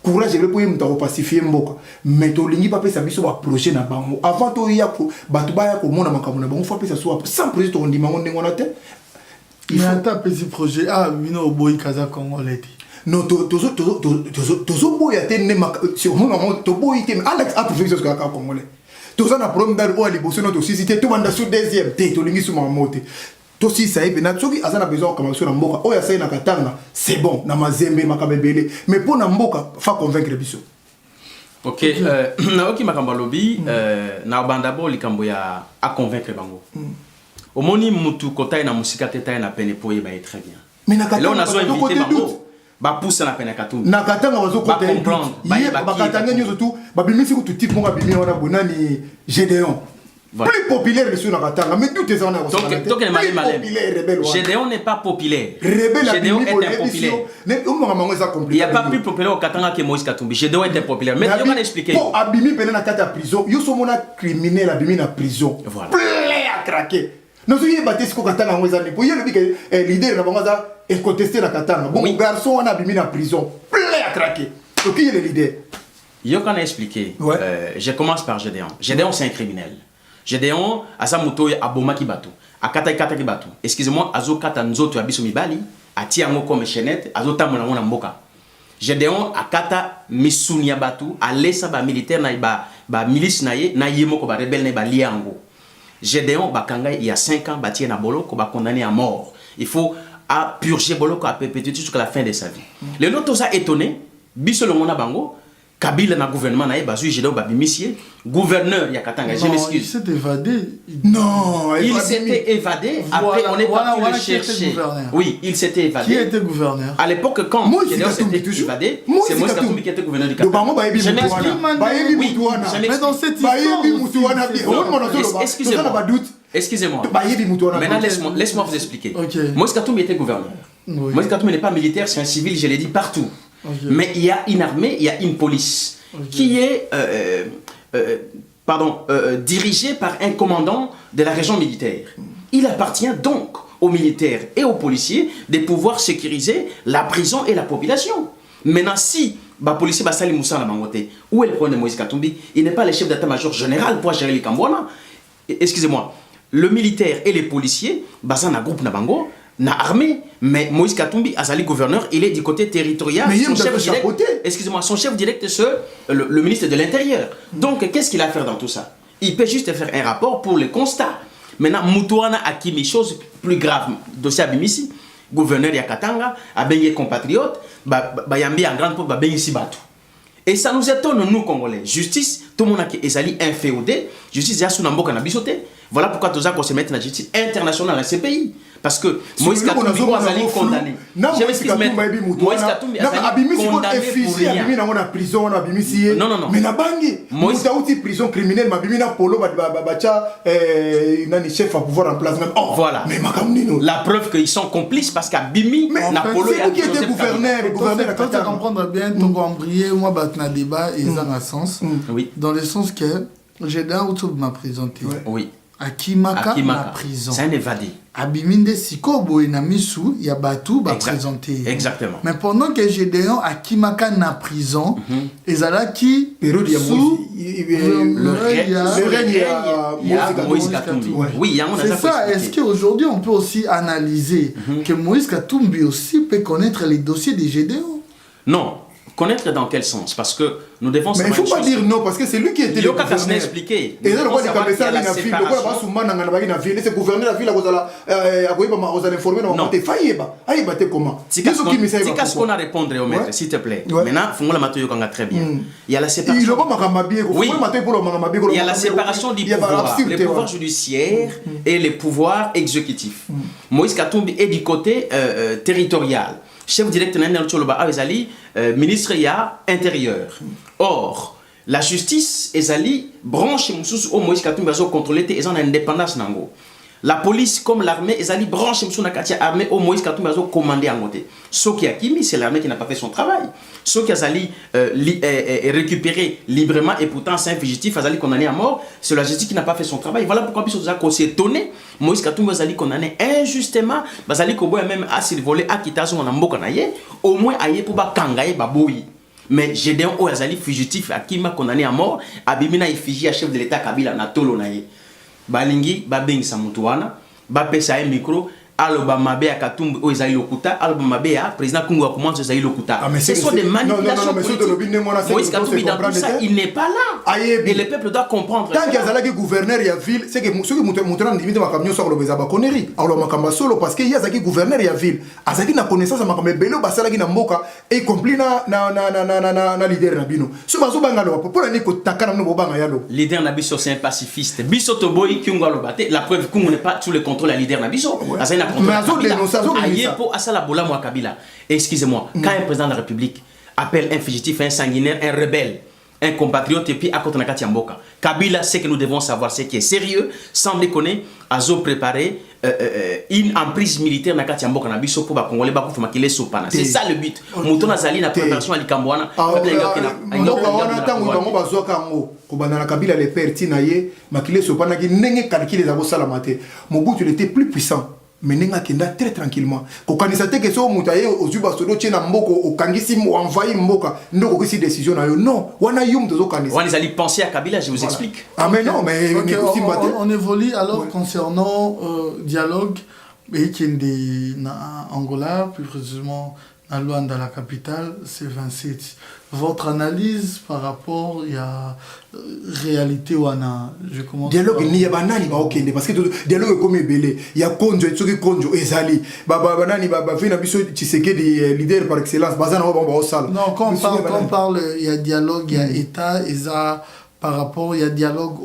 courage le pour y pacifier mboka. Mais to lingi pape sabiso ba projet na bango. Avant to ya ko batu ba ya ko mona makambo na bango fa pe ça soit sans projet to ndima ngonde ngona te. Il y a un petit projet. Ah, Mino Boy Kaza Congolais. Non, tozo boya te ne mak sur mon moment to boy te alex a professeur que ka congolais. Tozo na problème dar o ali bosso no to cité to banda sur deuxième te to lingi sur mamote. To si ça ebe na tsoki azana besoin comme sur na mboka. O ya sai na katanga, c'est bon na mazembe makabebele. Mais pour na mboka fa convaincre biso. OK, na oki makamba lobby na bandabo likambo ya a convaincre bango. Omoni mutu kota na musika teta na pene po yeba très bien. Mais na katanga là on a besoin d'inviter bango. Ba pousse na pene katumbi. Na katanga bazo kota comprendre. Ba katanga nyozo tout, ba bimisi ko tout type monga bimi wana bonani Gédéon. Voilà. Plus populaire que sur la Katanga, mais tout est en Gédéon n'est pas populaire. Gédéon est impopulaire. Il n'y a pas plus populaire au Katanga que Moïse Katumbi. Gédéon est impopulaire. Mais je vais l'expliquer. Pour Abimi Pena Kata prison, il y a un criminel Abimi na prison. Voilà. Plein à craquer. Nous avons battu ce Katanga en Wazani. Pour y aller, le leader n'a pas contesté la Katanga. Bon, garçon, on a Abimi na prison. Plein à craquer. Donc, qui est le leader? Je vais expliquer. Je commence par Gédéon. Gédéon, c'est un criminel. Gédéon, asa muto ya aboma kibatu, akata kibatu. Excusez-moi, azo kata nzoto ya biso mibali, atia ngo comme chaînette, azo tamona ngona mboka. Gédéon akata misuni ya batu, alesa ba militaire na ba milice na ye moko ba rebelle na ba liango. Gédéon bakanga il y a 5 ans batie na boloko ba condamné à mort. Il faut purger boloko à perpétuité jusqu'à la fin de sa vie. Les autres ça étonné, biso le mona bango. Kabila na gouvernement na bazu Gédéon babimissier gouverneur ya Katanga je m'excuse il s'est évadé non il s'était évadé après on est parti le chercher oui il s'était évadé qui était gouverneur à l'époque quand Gédéon s'était évadé c'est Moïse Katumbi qui était gouverneur du Katanga je m'explique mais dans cette histoire excusez-moi maintenant laisse-moi vous expliquer Moïse Katumbi était gouverneur Moïse Katumbi n'est pas militaire c'est un civil je l'ai dit partout. Mais il y a une armée, il y a une police qui est dirigée par un commandant de la région militaire. Il appartient donc aux militaires et aux policiers de pouvoir sécuriser la prison et la population. Maintenant, si les policiers Basali Moussa na Bangote, où est le problème de Moïse Katumbi? Il n'est pas le chef d'état-major général pour gérer les Cambouana. Excusez-moi, le militaire et les policiers, Basana groupe na Bango, na armée, mais Moïse Katumbi, Azali gouverneur, il est du côté territorial. Mais son chef direct, excusez-moi, son chef direct, c'est le ministre de l'Intérieur. Donc, qu'est-ce qu'il a à faire dans tout ça? Il peut juste faire un rapport pour le constat. Maintenant, Moutouana a qui mis chose plus grave, dossier Abimisi, gouverneur Yakatanga, a bien compatriote, Bayambi en grande peuple, bien ici batou. Et ça nous étonne, nous, Congolais. Justice, tout le monde a Ezali inféodé, justice, il y a sous Namboka na bisoté. Voilà pourquoi tous qu'on se met dans la justice internationale dans ces pays. Parce que Moïse Katumbi est condamné. Je m'excuse, mais Moïse Katumbi est condamné pour rien. Non, non, non. Mais Moïse Katumbi prison criminelle, Polo, chef à pouvoir en place. Voilà. La preuve qu'ils sont complices parce qu'Abimi, Napolo, c'est qui était gouverneur. Quand tu comprends bien, ton cambrier, moi, batna débat, et ça a un sens. Dans le sens que j'ai d'un autour m'a présenté. Oui. Akimaka na prison. C'est un évadé. Abiminde Sikobo et Namisu, il y a Batou va présenter. Exactement. Mais pendant que Gédéon Akimaka na prison, et là qui sous le règne Moïse Katumbi. Oui, c'est ça. Est-ce qu'aujourd'hui on peut aussi analyser que Moïse Katumbi aussi peut connaître les dossiers des Gédéon? Non. Connaître dans quel sens? Parce que nous devons savoir. Mais il ne faut pas dire non, parce que c'est lui qui était le gouverneur. Expliqué. Et là, le roi de Kabessa, il a fait le gouverneur c'est gouverneur la ville, vous allez informer, on va te faire. Aïe, battez comment? C'est qu'est-ce qu'on a répondre au maître, s'il te plaît. Maintenant, il faut que la Kanga très bien. Il y a la séparation. Oui. Il y a la séparation du pouvoir, le pouvoir judiciaire et le pouvoir exécutif. Moïse Katumbi est du côté territorial. Chef directeur ministre intérieur. Or, la justice ezali branche mususu au Moïse Katumbi bazo contrôler te ezana indépendance nango. La police comme l'armée, ils allaient brancher sur la armée au Moïse Katumbi a commandé en côté. Ce qui a Kimi, c'est l'armée qui n'a pas fait son travail. Ce qui a allé récupérer librement et pourtant c'est un fugitif, ils allaient condamner à mort. C'est la justice qui n'a pas fait son travail. Voilà pourquoi on s'est étonné. Moïse Katumbi a allé condamner injustement. Ils allaient même à survoler, à quitter son ambo au moins aïe pour ba kangaye baboui. Mais Gédéon Oyazali fugitif à qui m'a condamné à mort, Abimina effigie à chef de l'État Kabila na tolo naye. Balingi babeng samutuana, ba pesa un micro, aloba mabe à Katumbi Oyazali lokuta, aloba mabe à président Kungu commence Oyazali lokuta. Ce sont des manipulations politiques. Moïse Katumbi dans tout ça, il n'est pas là. Et le peuple doit comprendre. Tant qu'il y a des gouverneurs et ville, c'est que ceux qui montrent en limite ma camion sur le bezaba connerie. Alors ma kamba solo parce qu'il y a des gouverneurs et ville. Azaki na connaissance ma kamba belo basala ki na mboka et compli na leader na bino. Ce bazo bangalo pour la niko takana no bobanga yalo. Leader na biso c'est un pacifiste. Biso toboy ki ngalo baté. La preuve qu'on n'est pas sous le contrôle la leader na biso. Azaki na contrôle. Ayepo asala bola moi Kabila. Excusez-moi, quand un président de la République appelle un fugitif, un sanguinaire, un rebelle, un compatriote et puis à côté de Nakati Mboka. Kabila, ce que nous devons savoir, c'est qui est sérieux, sans déconner, Azo préparer une emprise militaire Nakati Mboka na biso pour ba Congolais ba kufuma kile sopana. C'est ça le but. Mouton azali na préparation à Likambwana. Kabila les perti na ye makile sopana ki nenge calculer za sala mate. Mobutu était plus puissant. Mais nenga kenda très tranquillement. Ko kanisa te que so mutaye ozuba sodo chena mboko okangisi mo envoyer mboka ndoko kisi décision na yo non wana yum tozo kanisa. Wana allez penser à Kabila, je vous explique. Ah mais non mais okay, on évolue alors concernant dialogue et qui est na Angola plus précisément à Luanda la capitale c'est 27. Votre analyse par rapport à réalité wana je commence dialogue ni ya banani ba okende parce que dialogue comme belé il y a konjo etsoki konjo ezali banani ba vina biso Tshisekedi leader par excellence bazana ba osala non quand on parle il y a dialogue il y a état ça par rapport il y a dialogue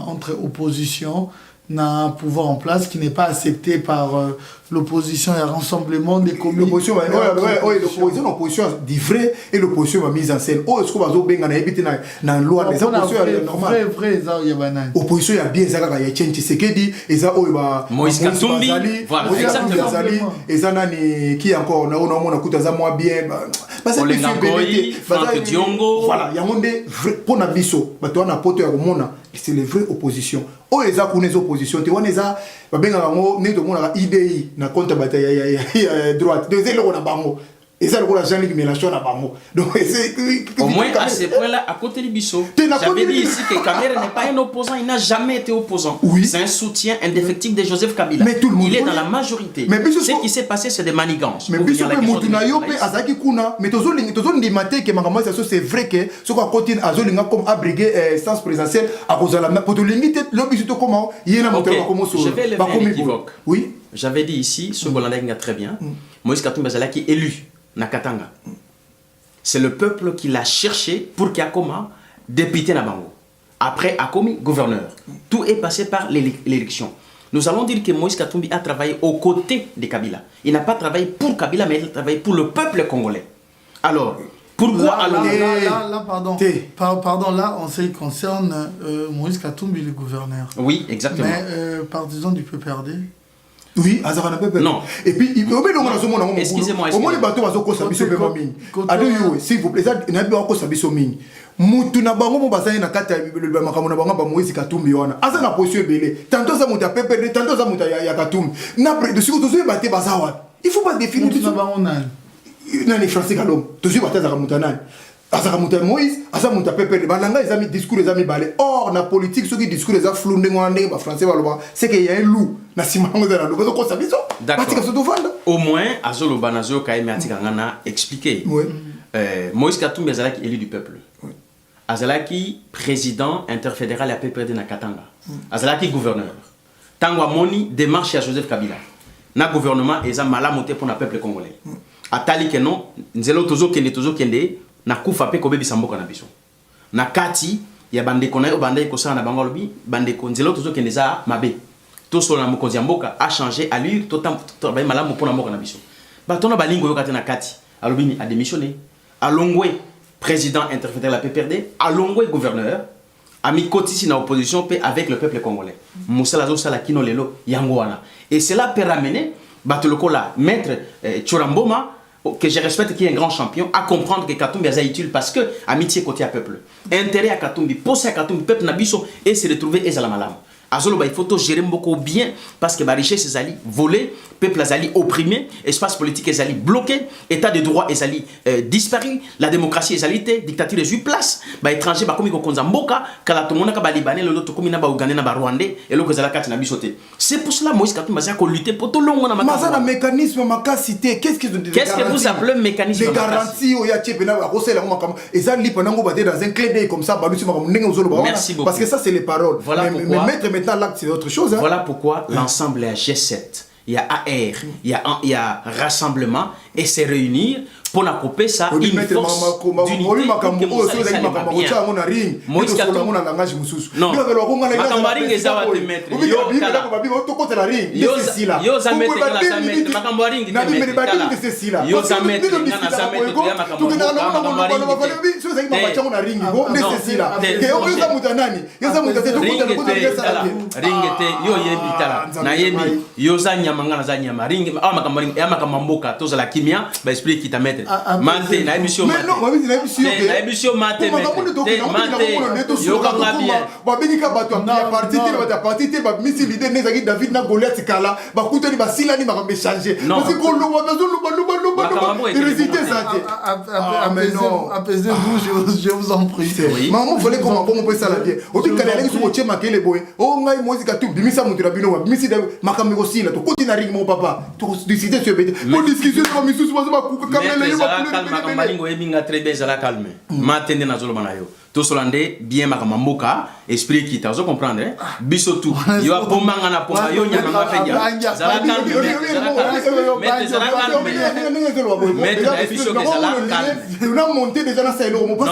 entre opposition n'a pouvoir en place qui n'est pas accepté par l'opposition et un rassemblement des communes. L'opposition, l'opposition du vrai et l'opposition mise en scène. Oh, est-ce qu'on va bien en éviter dans la loi les oppositions normal. Vrai, ça il y a banane. Opposition il y a bien ça quand il y a Tshisekedi et ça oh bah Moïse Katumbi. Voilà, exactement. Et ça nani qui encore na on a coûté ça moi bien parce que Franck Diongo. Voilà, il y a monde pour na biso, ba to na poto ya komona c'est les vraies oppositions. Oh les les oppositions, tu vois les a ba benga bango ne to mona IDI na compte bataille ya droite. Deuxième le na bango. Et ça, le Jean-Luc Mélenchon n'a pas mot. Donc, au moins, à ce point-là, à côté de Bissot, j'avais dit ici que Kabila n'est pas un opposant, il n'a jamais été opposant. Oui. C'est un soutien indéfectible de Joseph Kabila. Mais tout le monde il est dans la majorité. Mais ce qui s'est passé, c'est des manigances. Mais Bissot, Azaki Kuna, mais tous les matins que c'est vrai que ce qu'on continue à Zolinga comme abriguer instance présidentielle à cause de la pour te limiter le Bissot comment il y a un moteur comme ça. Je vais lever un équivoque. Oui. J'avais dit ici, ce Golandais a très bien, Moïse Katumbi Azali qui est élu. Nakatanga. C'est le peuple qui l'a cherché pour qu'il y ait comment député Nabango. Après, a commis gouverneur. Tout est passé par l'élection. Nous allons dire que Moïse Katumbi a travaillé aux côtés de Kabila. Il n'a pas travaillé pour Kabila, mais il a travaillé pour le peuple congolais. Alors, pourquoi pardon, là, en ce qui concerne Moïse Katumbi, le gouverneur. Oui, exactement. Mais partisan du PPRD. Oui, Azara n'a pas peur. Non. Et puis, il excusez-moi. Au moins, les bateaux vont se sabiso mine. Adoyo, s'il vous plaît, ça n'a pas encore sabiso mine. Mutu na bango mo basani na kata le makambo na bango ba Moïse Katumbi wana. Asa na position belé. Tantôt ça muta PPRD, tantôt ça muta ya Katumbi. Na près de ce que tu baté bazawa. Il faut pas définir tout ça bango nan. Nan les français kalom. Toujours baté za muta nan. Asa muta Moïse, asa muta PPRD. Balanga les amis discours les amis balé. Or na politique ceux qui discours les a flou ndengwande ba français baloba. C'est qu'il y a un loup. Au moins, Azolo Banazo Kaime Atikangana expliqué. Moïse Katumbi Azalaki élu du peuple. Azalaki président interfédéral à PPRD na Katanga. Azalaki gouverneur. Tangwa Moni démarche à Joseph Kabila. Na gouvernement et za malamoté pour le peuple congolais. Atali que non, nzelo tozo kende na kufa pe kobe bisamboka na biso. Na kati ya bande kona bande ko sa na bangolobi bande ko nzelo tozo kende za mabe. Tout sur la mokonzi mboka a changé allure tout temps malamu pour la mboka na biso ba tona balingo yo kati na kati alobini a démissionné alongwe président interfédéral la PPRD alongwe gouverneur ami kotisi na opposition pe avec le peuple congolais. Moussala zo sala kino lelo yangwana. Et cela peut ramener Batolokola, maître Choramboma, que je respecte, qui est un grand champion, à comprendre que Katumbi est utile parce que amitié côté à peuple. Intérêt à Katumbi, poser à Katumbi, peuple Nabiso, et se retrouver et Zalamalam. Azolo, il faut gérer beaucoup bien parce que la richesse est allée voler, peuple est allé opprimé, espace politique est allé bloqué, état de droit est allé disparu, la démocratie est allée dictature est eu place, bah étranger bah comme il konzamboka, kala tout le monde ka libanais, le l'autre comme il na ba ougandais na ba rwandais et l'autre zala kati na bisoté. C'est pour cela Moïse Katumbi a lutter pour tout le monde na makasi. Mais ça le mécanisme makasité, qu'est-ce que vous appelez mécanisme de garantie au yache pena ba rosé la makam et ça li pendant ba dans un clé d'œil comme ça ba lusi makam ndenge ozolo ba. Merci beaucoup. Parce que ça c'est les paroles. Voilà mais mettre maintenant l'acte c'est autre chose. Voilà pourquoi l'ensemble est G7. Il y a AR, il y a rassemblement et se réunir pour la couper ça une force d'unité. Moïse Katumbi non Makambaring ezawa te mettre yo za mettre na sa mettre Makambaring te mettre yo za mettre na sa mettre ya Makambaring ringete yo yebi tala na yebi yo za nyama ngana za nyama ring Makambaring ya Makamamboka to za la kimia ba explique ta mettre Mante, na émission mate. Mais non, na émission mate. Yo kanga bien. Ba benika bato a parti te ba misi leader nezaki David na Goliath kala ba kutani ba silani ba be changer. Parce que lo ba zo le résultat ça. Apaisez-vous, je vous en prie. Maman voulait comment on peut ça la bien. Au plus kala lengi so chema kele boy. O ngai Moïse Katumbi bimisa mutu rabino wa bimisi da makambe ko sila to kotina ring mon papa. To décider sur bête. Pour discussion comme Misusu ba ku kamele Makambalingo ebinga très bien zala calme. Matende na zolo banayo. To solande bien makamamboka esprit qui t'as comprendre hein. Biso tout. Yo a pomanga na pomba yo nyama mafeja. Zala calme. Mais zala calme. Mais na biso que zala calme. On a monté déjà dans Sahelo. Parce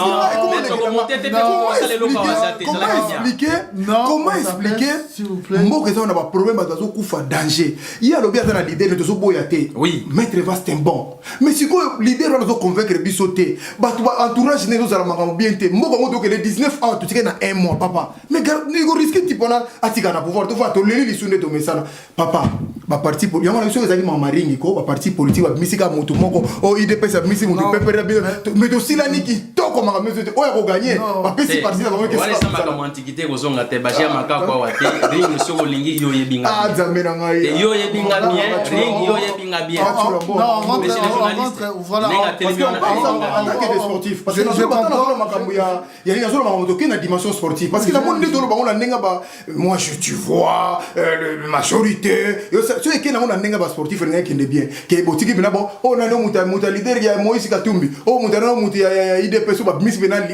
que comment expliquer s'il vous plaît. Moi que ça on a pas problème bazo kufa danger. Il y a le bien dans la leader de zo boyaté. Oui. Maître Vaste un bon. Mais si quoi leader on a convaincre bisoté. Ba entourage né zo ala bien té. Donc les 19 ans, tu sais dans un mois, papa. Mais il risque de pouvoir pouvoir te voir, te lire les sous de message. Papa, ma parti pour. Il y a une chose qui est marine, ma parti politique, ma musique à mon tout monde. Oh, il dépêche sa musique, mon pépère bien. Mais aussi la niki, toi comme ma musique, oh, il va gagner. Ma petite partie là, que ça m'a comme antiquité, aux ongles, t'es basé à ma capa ou à tes ring, sur le lingi, yo yebinga. Ah, zamena yo yebinga bien, ring, yo yebinga bien. Non, voilà. Parce qu'on parle des sportifs. Parce que je il y a une dimension sportive parce que la monde moi tu vois la majorité ceux qui ont un sportif qui est bien qui est boutique bon on a un leader qui est Moïse Katumbi on a un IDP sur Miss Benal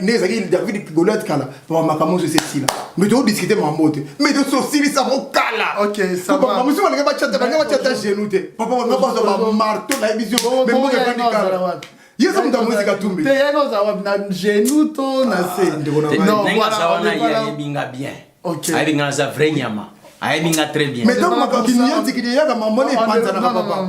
David Goliath kala pour makamo c'est là mais tu discuter mamote mais de société ça va kala OK ça va monsieur on va chat genouté papa on va pas marteau la vision mais moi je vais kala Yes, I'm the music at Tumbi. Genou to na se. Non, voilà. Binga bien. OK. Binga za vrai nyama. Binga très bien. Mais donc ma continue dit qu'il y a ma monnaie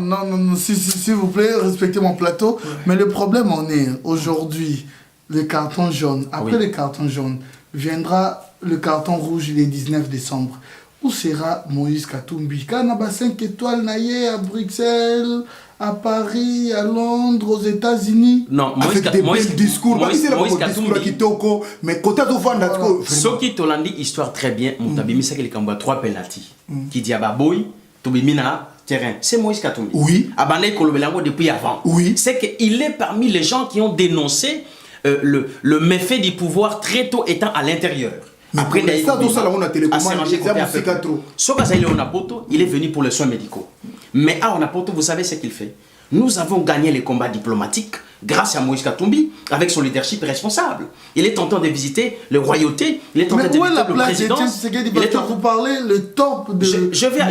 non, s'il vous plaît, respectez mon plateau, mais le problème on est aujourd'hui le carton jaune. Après le carton jaune viendra le carton rouge le 19 décembre. Où sera Moïse Katumbi? Kanaba 5 étoiles naïe à Bruxelles, à Paris, à Londres, aux États-Unis. Non, avec des belles discours. Moïse Katumbi. Mais côté de Vanda, ce qui te l'a dit histoire très bien. Moutabimi c'est qu'il y a 3 penalty. Qui dit Ababoy, Tobimina terrain. C'est Moïse Katumbi. Oui. Abandé Kolobelango depuis avant. Oui. C'est qu'il est parmi les gens qui ont dénoncé le méfait du pouvoir très tôt étant à l'intérieur. Après, il est venu pour les soins médicaux. Mais à Onapoto, vous savez ce qu'il fait. Nous avons gagné les combats diplomatiques grâce à Moïse Katumbi avec son leadership responsable. Il est en train de visiter les royautés, il est en train de visiter le président. Vous parlez le top de je viens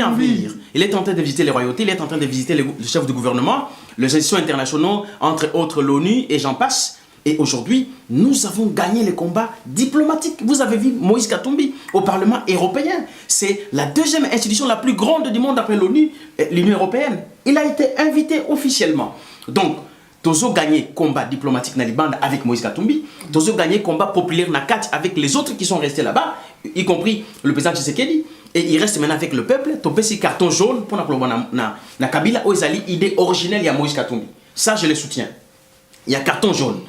en venir. Il est en train de visiter les royautés, il est en train de visiter les chefs de gouvernement, les institutions internationaux, entre autres l'ONU et j'en passe. Et aujourd'hui, nous avons gagné les combats diplomatiques. Vous avez vu Moïse Katumbi au Parlement européen. C'est la deuxième institution la plus grande du monde après l'ONU, l'Union européenne. Il a été invité officiellement. Donc, Tozo gagné combat diplomatique dans les bandes avec Moïse Katumbi. Tozo gagné combat populaire dans Kat avec les autres qui sont restés là-bas, y compris le président Tshisekedi. Et il reste maintenant avec le peuple. Topé ces cartons jaunes pour na Kabila où ils allaient idée originelle il y a Moïse Katumbi. Ça je le soutiens. Il y a carton jaune.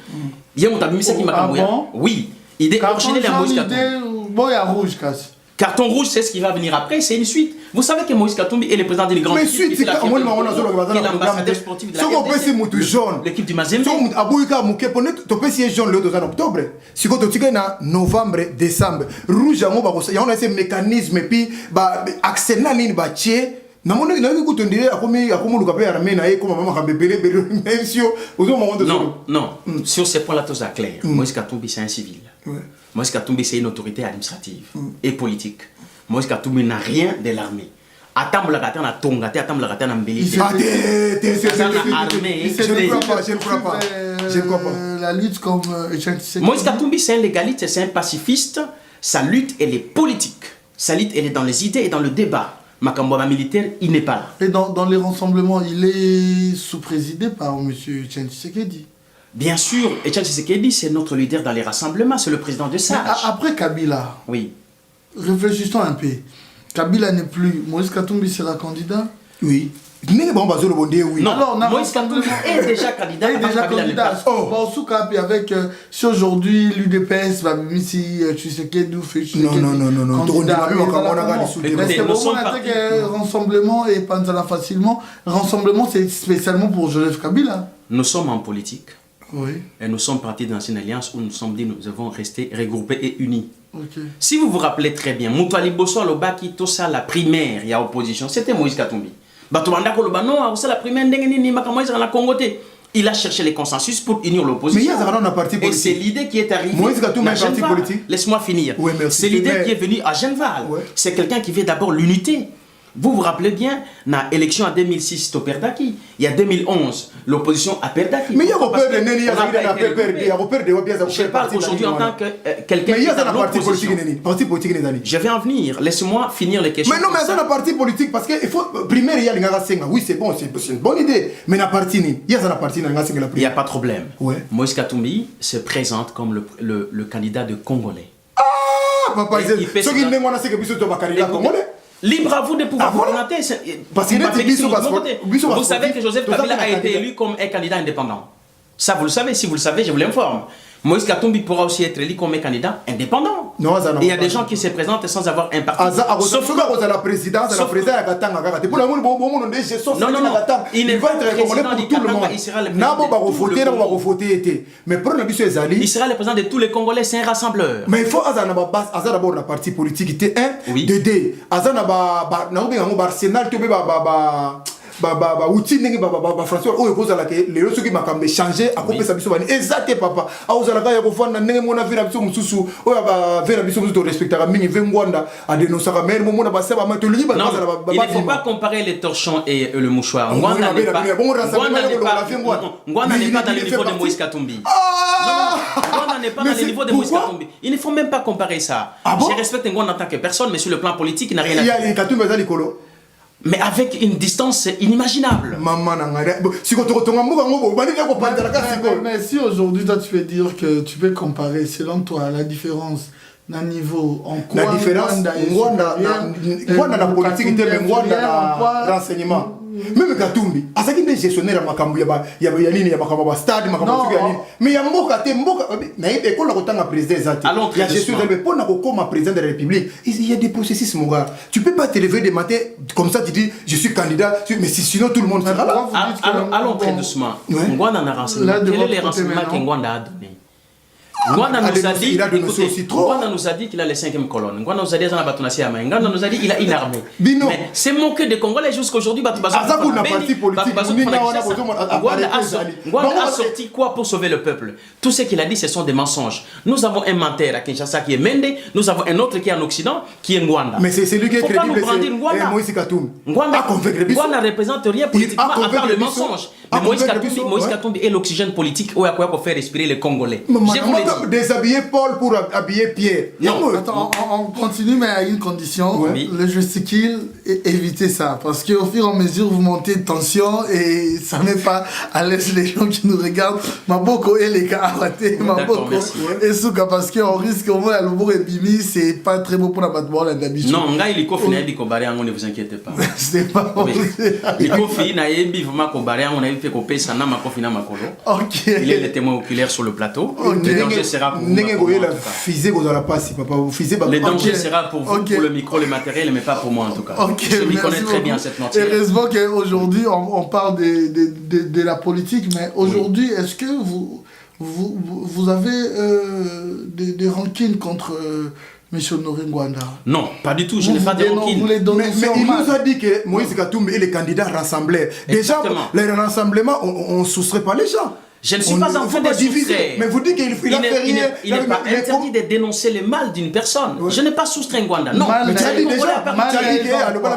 Il y a mon tabi qui m'a camoué. Oui, idée originelle il y a Moïse Katumbi. Bon, il y a rouge casse. Carton rouge, c'est ce qui va venir après, c'est une suite. Vous savez que Moïse Katumbi est le président d'une grande équipe. Mais suite, c'est comme l'ambassadeur sportif de la l'équipe du Mazembe. Abouika Mouké, tu peux si jaune le 2 octobre. Si tu es en novembre, décembre, rouge, il y a un mécanisme et puis accès à l'île bâtie. Non, sur ces points-là, tout est clair. Moïse Katumbi, c'est un civil. Moïse Katumbi, c'est une autorité administrative et politique. Moïse Katumbi n'a rien de l'armée. Attends, la gâteau, attends, la gâteau, je ne crois pas. La lutte comme Moïse Katumbi, c'est un légaliste, c'est un pacifiste. Sa lutte, elle est politique. Sa lutte, elle est dans les idées et dans le débat. Makambouaba militaire, il n'est pas là. Et dans les rassemblements, il est sous-présidé par M. Tshisekedi. Bien sûr, Etienne Tshisekedi, c'est notre leader dans les rassemblements, c'est le président de SAGE. Après Kabila, oui. Réfléchissons un peu. Kabila n'est plus. Moïse Katumbi sera candidat? Oui. Non, alors, Moïse Katumbi est déjà candidat. Avec si aujourd'hui l'UDPS va ici Tshisekedi ou fait non. Rassemblement et Panzala facilement. Rassemblement, c'est spécialement pour Joseph Kabila. Nous sommes en politique. Oui. Et nous sommes partis dans une alliance où nous sommes dit nous devons rester regroupés et unis. Okay. Si vous vous rappelez très bien, Moutouali Bosso Alobaki, tout ça, la primaire, il y a opposition, c'était Moïse Katumbi. Il a cherché les consensus pour unir l'opposition. Et c'est l'idée qui est arrivée. Moïse Katumbi est parti politique. Laisse-moi finir. Oui, c'est l'idée qui est venue à Genval. Ouais. C'est quelqu'un qui veut d'abord l'unité. Vous vous rappelez bien, dans l'élection en 2006, Toperdaki. Il y a 2011, l'opposition a Perdaki. Mais il y a repère de Neni, il y a repère de Wabias. Je parle aujourd'hui en tant que quelqu'un qui est dans l'opposition. Parti politique. Je vais en venir. Laisse-moi finir les questions. Mais non, mais c'est un parti politique parce qu'il faut. Primaire, il y a les Senga. Oui, c'est bon, c'est une bonne idée. Mais la partie, il y a un parti dans la primaire. Il n'y a pas de problème. Ouais. Moïse Katumbi se présente comme le candidat de Congolais. Ah, papa, c'est ce qui n'est pas candidat congolais. Libre à vous de pouvoir vous présenter. Parce que vous savez que Joseph Kabila a été élu comme un candidat indépendant. Ça, vous le savez. Si vous le savez, je vous l'informe. Moïse Katumbi pourra aussi être élu comme un candidat indépendant. Non, il y a des gens qui se présentent sans avoir un parti. Sauf que la présidence, la présidence il va être recommandé pour tout le monde. Il sera le président de tous les Congolais, c'est un rassembleur. Mais il faut d'abord la partie politique était un, de deux. Arsenal, outil François oyo kozala ke lelo soki makambe changer akopesa biso bani exacte papa aozala ka ya kofanda ndenge mona vira biso mususu oyo ba vira biso mususu to respectera mingi vengwanda a dénoncer mais mo mona baseba ma to libi ba il ne faut pas comparer les torchons et le mouchoir. Ngwanda n'est pas dans le niveau de Moïse Katumbi. Ngwanda n'est pas dans le niveau de Moïse Katumbi. Il ne faut même pas comparer ça. Je respecte Ngwanda en tant que personne, mais sur le plan politique il n'a rien à dire. Il y a Katumbi za likolo. Mais avec une distance inimaginable. Mais si aujourd'hui toi tu peux dire que tu peux comparer selon toi la différence d'un niveau en quoi la différence Ngwanda la politique était Ngwanda la renseignement. Même Katumbi, à ce qui est gestionnaire makambu ya nini ya makambu ba stade makambu ya nini. Mais ya mboka te mboka na école la kotanga président zati. Ya gestionnaire mais pour na comme président de la République, il y a des processus mon gars. Tu peux pas te lever des matins comme ça tu dis je suis candidat mais sinon tout le monde sera là. Allons très doucement. Ngwanda na renseignement. Quel est les renseignements que Ngwanda a donné? Ngwanda nous a dit qu'il a les 5e colonnes. Ngwanda nous a dit qu'il a une armée. Mais c'est manqué de Congolais jusqu'à aujourd'hui. Ngwanda a sorti quoi pour sauver le peuple? Tout ce qu'il a dit, ce sont des mensonges. Nous avons un menteur à Kinshasa qui est Mende. Nous avons un autre qui est en Occident, qui est Ngwanda. Mais c'est lui qui est crédible. Ngwanda ne représente rien politiquement à part le mensonge. Mais Moïse Katumbi est l'oxygène politique où il faut faire respirer les Congolais. Je vous l'ai dit. déshabiller Paul pour habiller Pierre. Non. Attends, on continue, mais à une condition. Oui. Le gesticule, évitez ça. Parce qu'au fur et à mesure, vous montez de tension et ça ne met pas à l'aise les gens qui nous regardent. Maboko et les gars, Maboko et Souka, parce qu'on risque au moins le mot et Bimi, c'est pas très beau pour la batte-ball d'habitude. Non, il est confiné, il est combaré, ne vous inquiétez pas. C'est pas oui. Il est confiné, il est vraiment combaré, on a fait couper ça, n'a pas confiné ma colo. Ok. Il est le témoin oculaire sur le plateau. Le danger sera pour vous. Le danger sera pour vous, pour le micro, le matériel, mais pas pour moi en tout cas. Je m'y connais très bien cette matière. Heureusement qu'aujourd'hui, on parle de la politique, mais aujourd'hui, est-ce que vous avez des rancunes contre M. Noringwanda? Non, pas du tout, je n'ai pas de rancune. Mais il nous a dit que Moïse Katumbi est le candidat rassembleur. Déjà, les rassemblements, on ne soustrait pas les gens. Je ne suis pas en train de soustraire. Mais vous dites qu'il a fait rien. Il n'est pas interdit de dénoncer le mal d'une personne. Je n'ai pas soustrait Ngwanda. Non. Mais tu as dit déjà,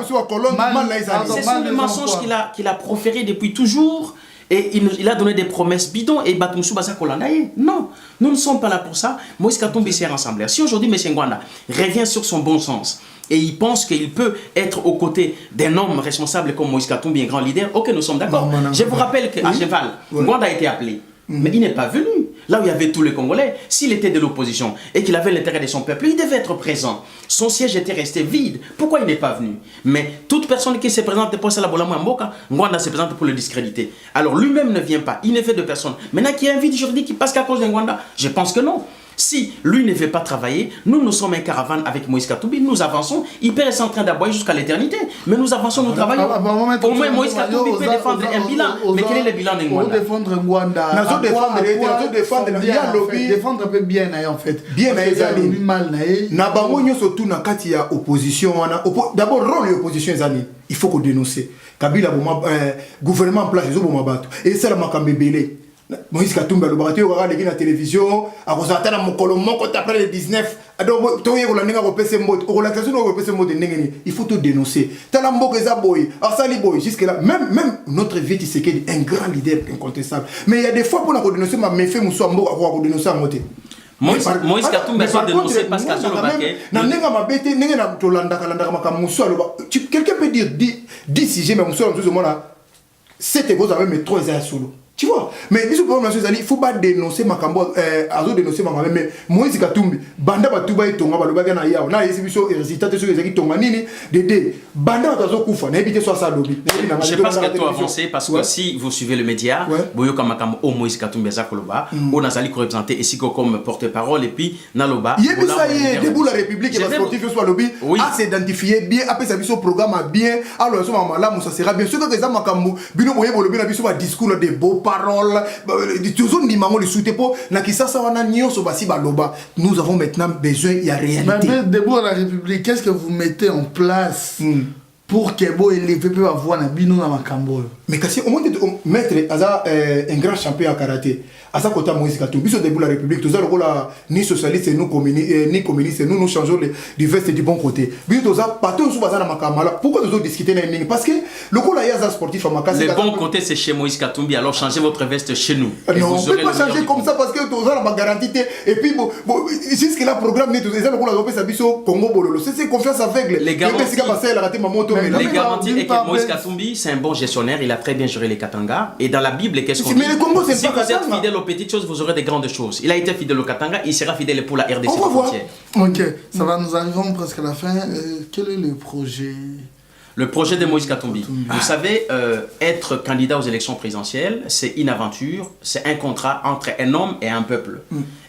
c'est sur le mensonge qu'il a proféré depuis toujours. Et il a donné des promesses bidons et Batumsou Baza Kolandaye. Non, nous ne sommes pas là pour ça. Moïse Katumbi s'est rassemblé. Si aujourd'hui M. Ngwanda revient sur son bon sens et il pense qu'il peut être aux côtés d'un homme responsable comme Moïse Katumbi, un grand leader, ok, nous sommes d'accord. Je vous rappelle qu'à Cheval, Ngwanda a été appelé, mais il n'est pas venu. Là où il y avait tous les Congolais, s'il était de l'opposition et qu'il avait l'intérêt de son peuple, il devait être présent. Son siège était resté vide. Pourquoi il n'est pas venu? Mais toute personne qui se présente pour ça, Ngwanda se présente pour le discréditer. Alors lui-même ne vient pas, il ne fait de personne. Maintenant qu'il y a un vide juridique qui passe qu'à cause de Ngwanda, je pense que non. Si lui ne veut pas travailler, nous sommes en caravane avec Moïse Katumbi, nous avançons, il peut rester en train d'aboyer jusqu'à l'éternité, mais nous avançons, nous travaillons. Au moins Moïse Katumbi peut défendre un bilan, mais quel est le bilan de Ngwanda? Défendre Ngwanda. Défendre un peu bien en fait. Bien mal. Nabango surtout na kati ya opposition. D'abord rôle de l'opposition il faut qu'on dénonce. Kabila gouvernement en place et ça la makambebele. Moïse Katumbi le baraté au la télévision à cause de mon colombo quand après le 19 donc toi il faut tout dénoncer talambo eza boy arsali boy jusque là même notre vie c'est un grand leader incontestable mais il y a des fois pour la dénoncer ma méfait muso mbo à dénoncer à moté Moïse Katumbi a dénoncé parce qu'à son baquet quelqu'un peut dire 10 sujets mais muso tout le monde là c'était vous avez mes 3 heures solo. Tu vois, mais il faut pas dénoncer ma cambo, dénoncer ma mais Moïse Katumbi, banda batuba itonga baloba na yao, na yesibiso résultat de ce que zaki tonga nini, dédé, banda batazo kufa, na ebité soit ça lobby. Je pense que toi avancer parce que si vous suivez le média, boyo kama kama o Moïse Katumbi zakoloba, on a zali ko représenter ici comme porte-parole et puis naloba. Yebi ça y est, debout la République et la sportif soit lobby, à s'identifier bien, après ça biso programme bien, alors ce moment là, ça sera bien sûr que ça makambo, bino boye bolobi na biso ba discours de beaux paroles, toujours nimango le soute pour na kisasa wana nyonso basi baloba. Nous avons maintenant besoin il y a réalité. Mais debout à la République, qu'est-ce que vous mettez en place pour que bo élevé peut avoir na bino na makambo? Mais kasi au moins de mettre un grand champion en karaté. À sa côté Moïse Katumbi, biso debout la République, tous la ni socialiste ni communiste, nous changeons du veste du bon côté. Biso tous partout sous bazana makamala. Pourquoi nous discuter na nini? Parce que le coup là il y a un sportif à makasi. Le bon côté c'est chez Moïse Katumbi, alors changez votre veste chez nous. Non, on ne peut pas changer comme ça parce que tous la garantie et puis jusque là programme ni tous ça le coup là on peut ça biso Congo bololo. C'est confiance aveugle. Les garanties est que Moïse Katumbi c'est un bon gestionnaire, il a très bien géré les Katanga et dans la Bible qu'est-ce qu'on dit? Mais le Congo c'est pas si vous êtes fidèle aux petites choses, vous aurez des grandes choses. Il a été fidèle au Katanga, il sera fidèle pour la RDC. On va voir. Ok, ça va, nous arrivons presque à la fin. Quel est le projet? Le projet de Moïse Katumbi. Vous savez, être candidat aux élections présidentielles, c'est une aventure, c'est un contrat entre un homme et un peuple.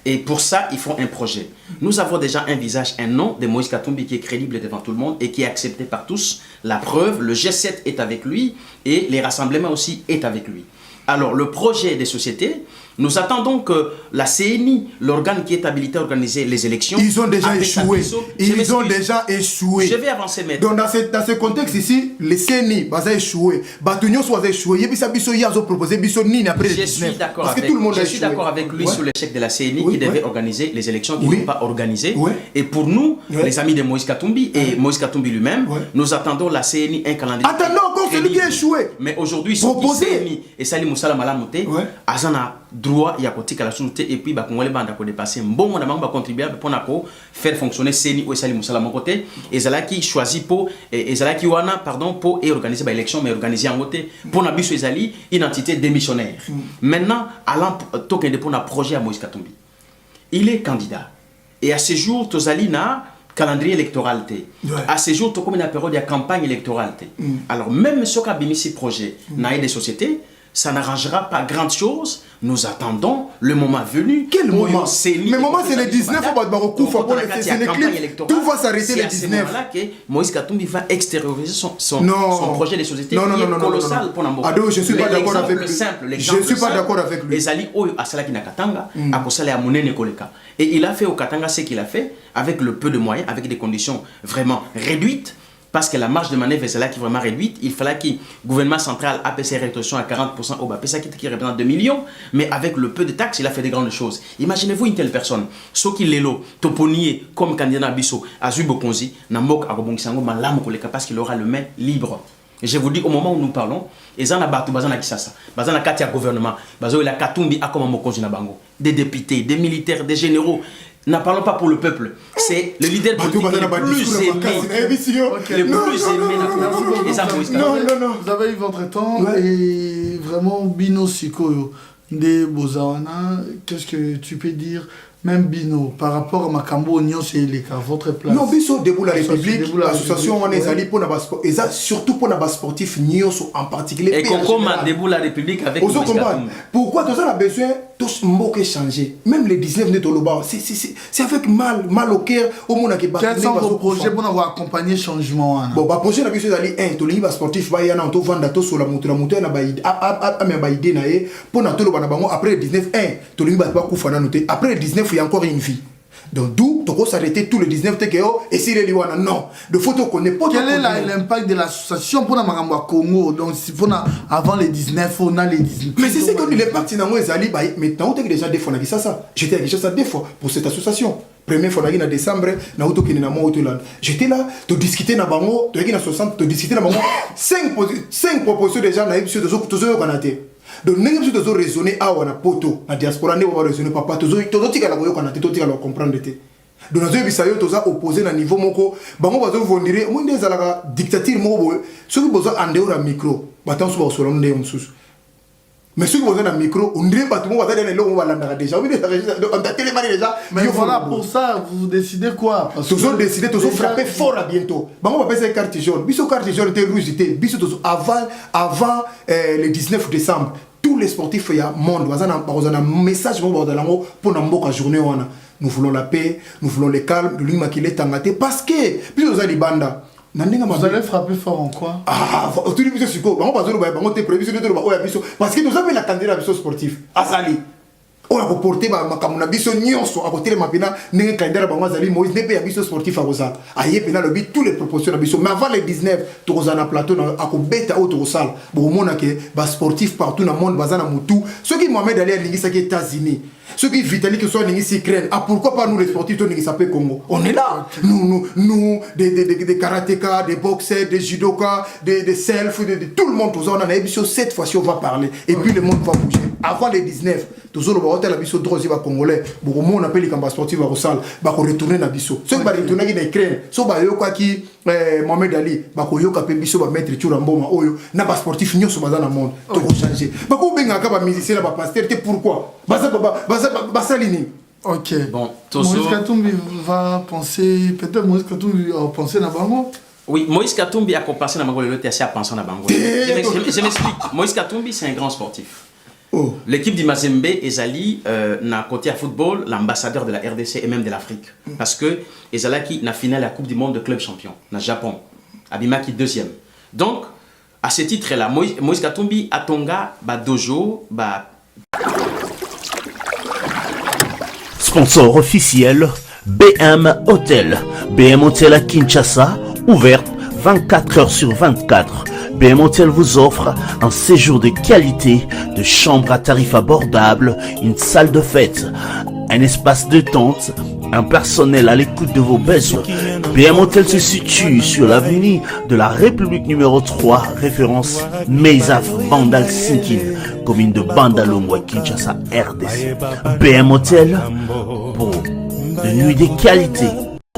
Et pour ça, il faut un projet. Nous avons déjà un visage, un nom de Moïse Katumbi qui est crédible devant tout le monde et qui est accepté par tous. La preuve, le G7 est avec lui et les rassemblements aussi est avec lui. Alors, le projet des sociétés, nous attendons que la CNI, l'organe qui est habilité à organiser les élections... Ils ont déjà échoué. Ils ont déjà échoué. Je vais avancer maintenant. Donc, dans ce contexte ici, les CNI ont échoué. Batunios ont échoué. Je suis d'accord avec lui sur l'échec de la CNI qui devait organiser les élections qui n'ont pas organisées. Et pour nous, les amis de Moïse Katumbi et Moïse Katumbi lui-même, nous attendons la CNI un calendrier. Attendons Non, c'est lui qui a échoué. Mais aujourd'hui, Seni et Sali Moussala Malamote, Azana droit, il y a côté la souté et puis Congolais banda ko dépasser. Bon, on a contribué pour faire fonctionner Seni ou Sali Moussala mon côté. Et Zalaki choisit pour et Zalaki wana pardon pour organiser l'élection, mais organiser en côté pour Nabiso Ezali identité démissionnaire. Maintenant, allant token pour un projet à Moïse Katumbi. Il est candidat. Et à ce jour, Tozali na calendrier électoral. À ce jour, comme une période de campagne électorale. Alors, même ce qu'a béni ce projet, dans des sociétés, ça n'arrangera pas grand chose. Nous attendons le moment venu. Quel moment? Mais moment, c'est le 19, tout va s'arrêter le 19. C'est là que Moïse Katumbi va extérioriser son projet de société colossal pour Nambo. Je ne suis pas d'accord avec lui. Je ne suis pas d'accord avec lui. Ezali Oyo Asala Kina Katanga, a Kosale à Monene Koleka. Et il a fait au Katanga ce qu'il a fait avec le peu de moyens, avec des conditions vraiment réduites. Parce que la marge de manœuvre est là qui est vraiment réduite. Il fallait que le gouvernement central ait ses réductions à 40% au bas. Ça qui représente 2 millions. Mais avec le peu de taxes, il a fait de grandes choses. Imaginez-vous une telle personne. Ce qui l'élo, Toponier, comme candidat Bisso, Azubo Konzi, Namok Arobongisango, Malam Koleka, parce qu'il aura le main libre. Et je vous dis, au moment où nous parlons, ils en ont bazana Kisasa, bazana Katia gouvernement, bazana la Katumbi a comme Mokonzi Nabango, des députés, des militaires, des généraux. Ne parlons pas pour le peuple. C'est le leader politique le plus aimé. Non. Vous avez eu votre temps et vraiment Bino Sikoyo de Bozawana. Qu'est-ce que tu peux dire? Même Bino, par rapport à Makambo, Union, c'est votre place. Non, Bisso, debout la République, l'association, on est allé pour la sport, et surtout pour la sportif, Union, en particulier. Et comment debout la République avec le pourquoi tout ça a besoin tous mots changer. Même les 19 de Toloba, c'est avec mal au cœur, au monde qui bat. Quels sont vos projets pour avoir accompagné le changement? Bon, bah, projet, la Bisso, d'aller, Tolini, sportif, va y aller, on va vendre sur la moto, na baïd, pour na Toloba, après le 19, Tolini, va pas koufana noter, après le 19, il y a encore une vie. Donc d'où tu peux s'arrêter tous les 19 TKO et si les Liwana non. De photos qu'on n'est pas. Quel est l'impact de l'association pour la Maramba Congo? Donc si on a avant les 19, on a les 19. Mais c'est ce que l'impact dans les Ali, maintenant on a déjà des fois ça. J'étais avec ça des fois pour cette association. Première fois en décembre, na auto qui na mo autoland. J'étais là, tu discuter na bango, tu na 60, tu discuter na bango 5 propositions déjà na épisode de toujours kanaté. Donc nous devons raisonner à la poto la diaspora ne va raisonner papa toujours tika la boyo kanaté tika la comprendre té. Donc nous bisayo toza opposé na niveau moko bango bazo vondire mo ndeza la dictature moko ceux qui besoin en dehors du micro batant so ba solon ndé mususu. Mais ceux qui ont un micro, on dirait pas tout le monde va aller là où on va l'entendre déjà. On a télémané déjà. Mais voilà, pour ça, vous décidez quoi? Tous ont décidé, tous ont frappé fort à bientôt. On va passer carte jaune. Biso carte jaune était rouge, biso avant le 19 décembre. Tous les sportifs, il y a monde. On a un message pour la journée. Nous voulons la paix, nous voulons le calme, le lima qui est tangaté. Parce que, puis nous avons les bandes. Vous allez frapper fort en quoi? Parce que nous avons la candidat sportif. Azali. On a porté ma biso nyonso à côté ma pena n'est candidat ba Azali Moïse n'est pas biso sportif à Rosa. Aïe pena le but tous les propositions biso. Mais avant les 19, tu as un plateau à ko beta au Rosal. Bon mona que ba sportif partout dans le monde bazana mutu. Ceux qui Mohamed Ali l'Église qui États-Unis. Ceux qui Vitali que soit l'Église Ukraine. Ah pourquoi pas nous les sportifs to l'Église s'appelle Congo. On est là. Nous des karatéka, des boxeurs, des judokas, des self, de tout le monde tous on a biso cette fois-ci on va parler et puis le monde va bouger. Avant les 19, toujours le hôtel la biso droit va congolais. Beaucoup on appelle les cambas sportifs à Rosal, va retourner na biso. Ceux qui va retourner qui Ukraine, so ba yo quoi qui Mohamed Ali, ba ko yo ka pe biso ba mettre Churamboma oyo na ba sportif nyonso ba dans le monde. To changer. Ba ko benga ka ba musicien ba pasteur, pourquoi? Ba lini. Ok. Bon, Moïse Katumbi va penser, peut-être Moïse Katumbi va penser na bango. Oui, Moïse Katumbi a pensé na bango le TSC a pensé na bango. Je m'explique. Moïse Katumbi c'est un grand sportif. Oh. L'équipe d'Imazembe Ezali n'a côté à football l'ambassadeur de la RDC et même de l'Afrique. Parce que Ezali n'a finale la Coupe du Monde de club champion, na Japon. Abimaki deuxième. Donc, à ce titre-là, Moïse Katumbi a Tonga, ba dojo, ba... Sponsor officiel, BM Hotel. BM Hotel à Kinshasa, ouverte 24 heures sur 24. BM Hotel vous offre un séjour de qualité, de chambres à tarifs abordables, une salle de fête, un espace de détente, un personnel à l'écoute de vos besoins. BM Hotel se situe sur l'avenue de la République numéro 3, référence Meizaf Bandal Sinkin, commune de Bandalongwa, Kinshasa, RDC. BM Hotel pour de nuits de qualité.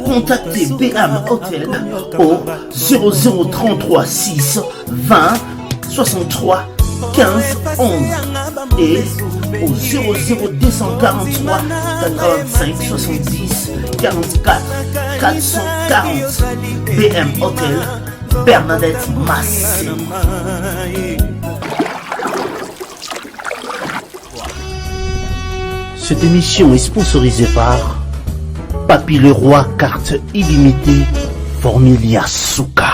Contactez BM Hotel au 0033 6 20 63 15 11 et au 00243 85 70 44 440. BM Hotel, Bernadette Massé. Cette émission est sponsorisée par Papy Leroy, carte illimitée, Formilia Souka.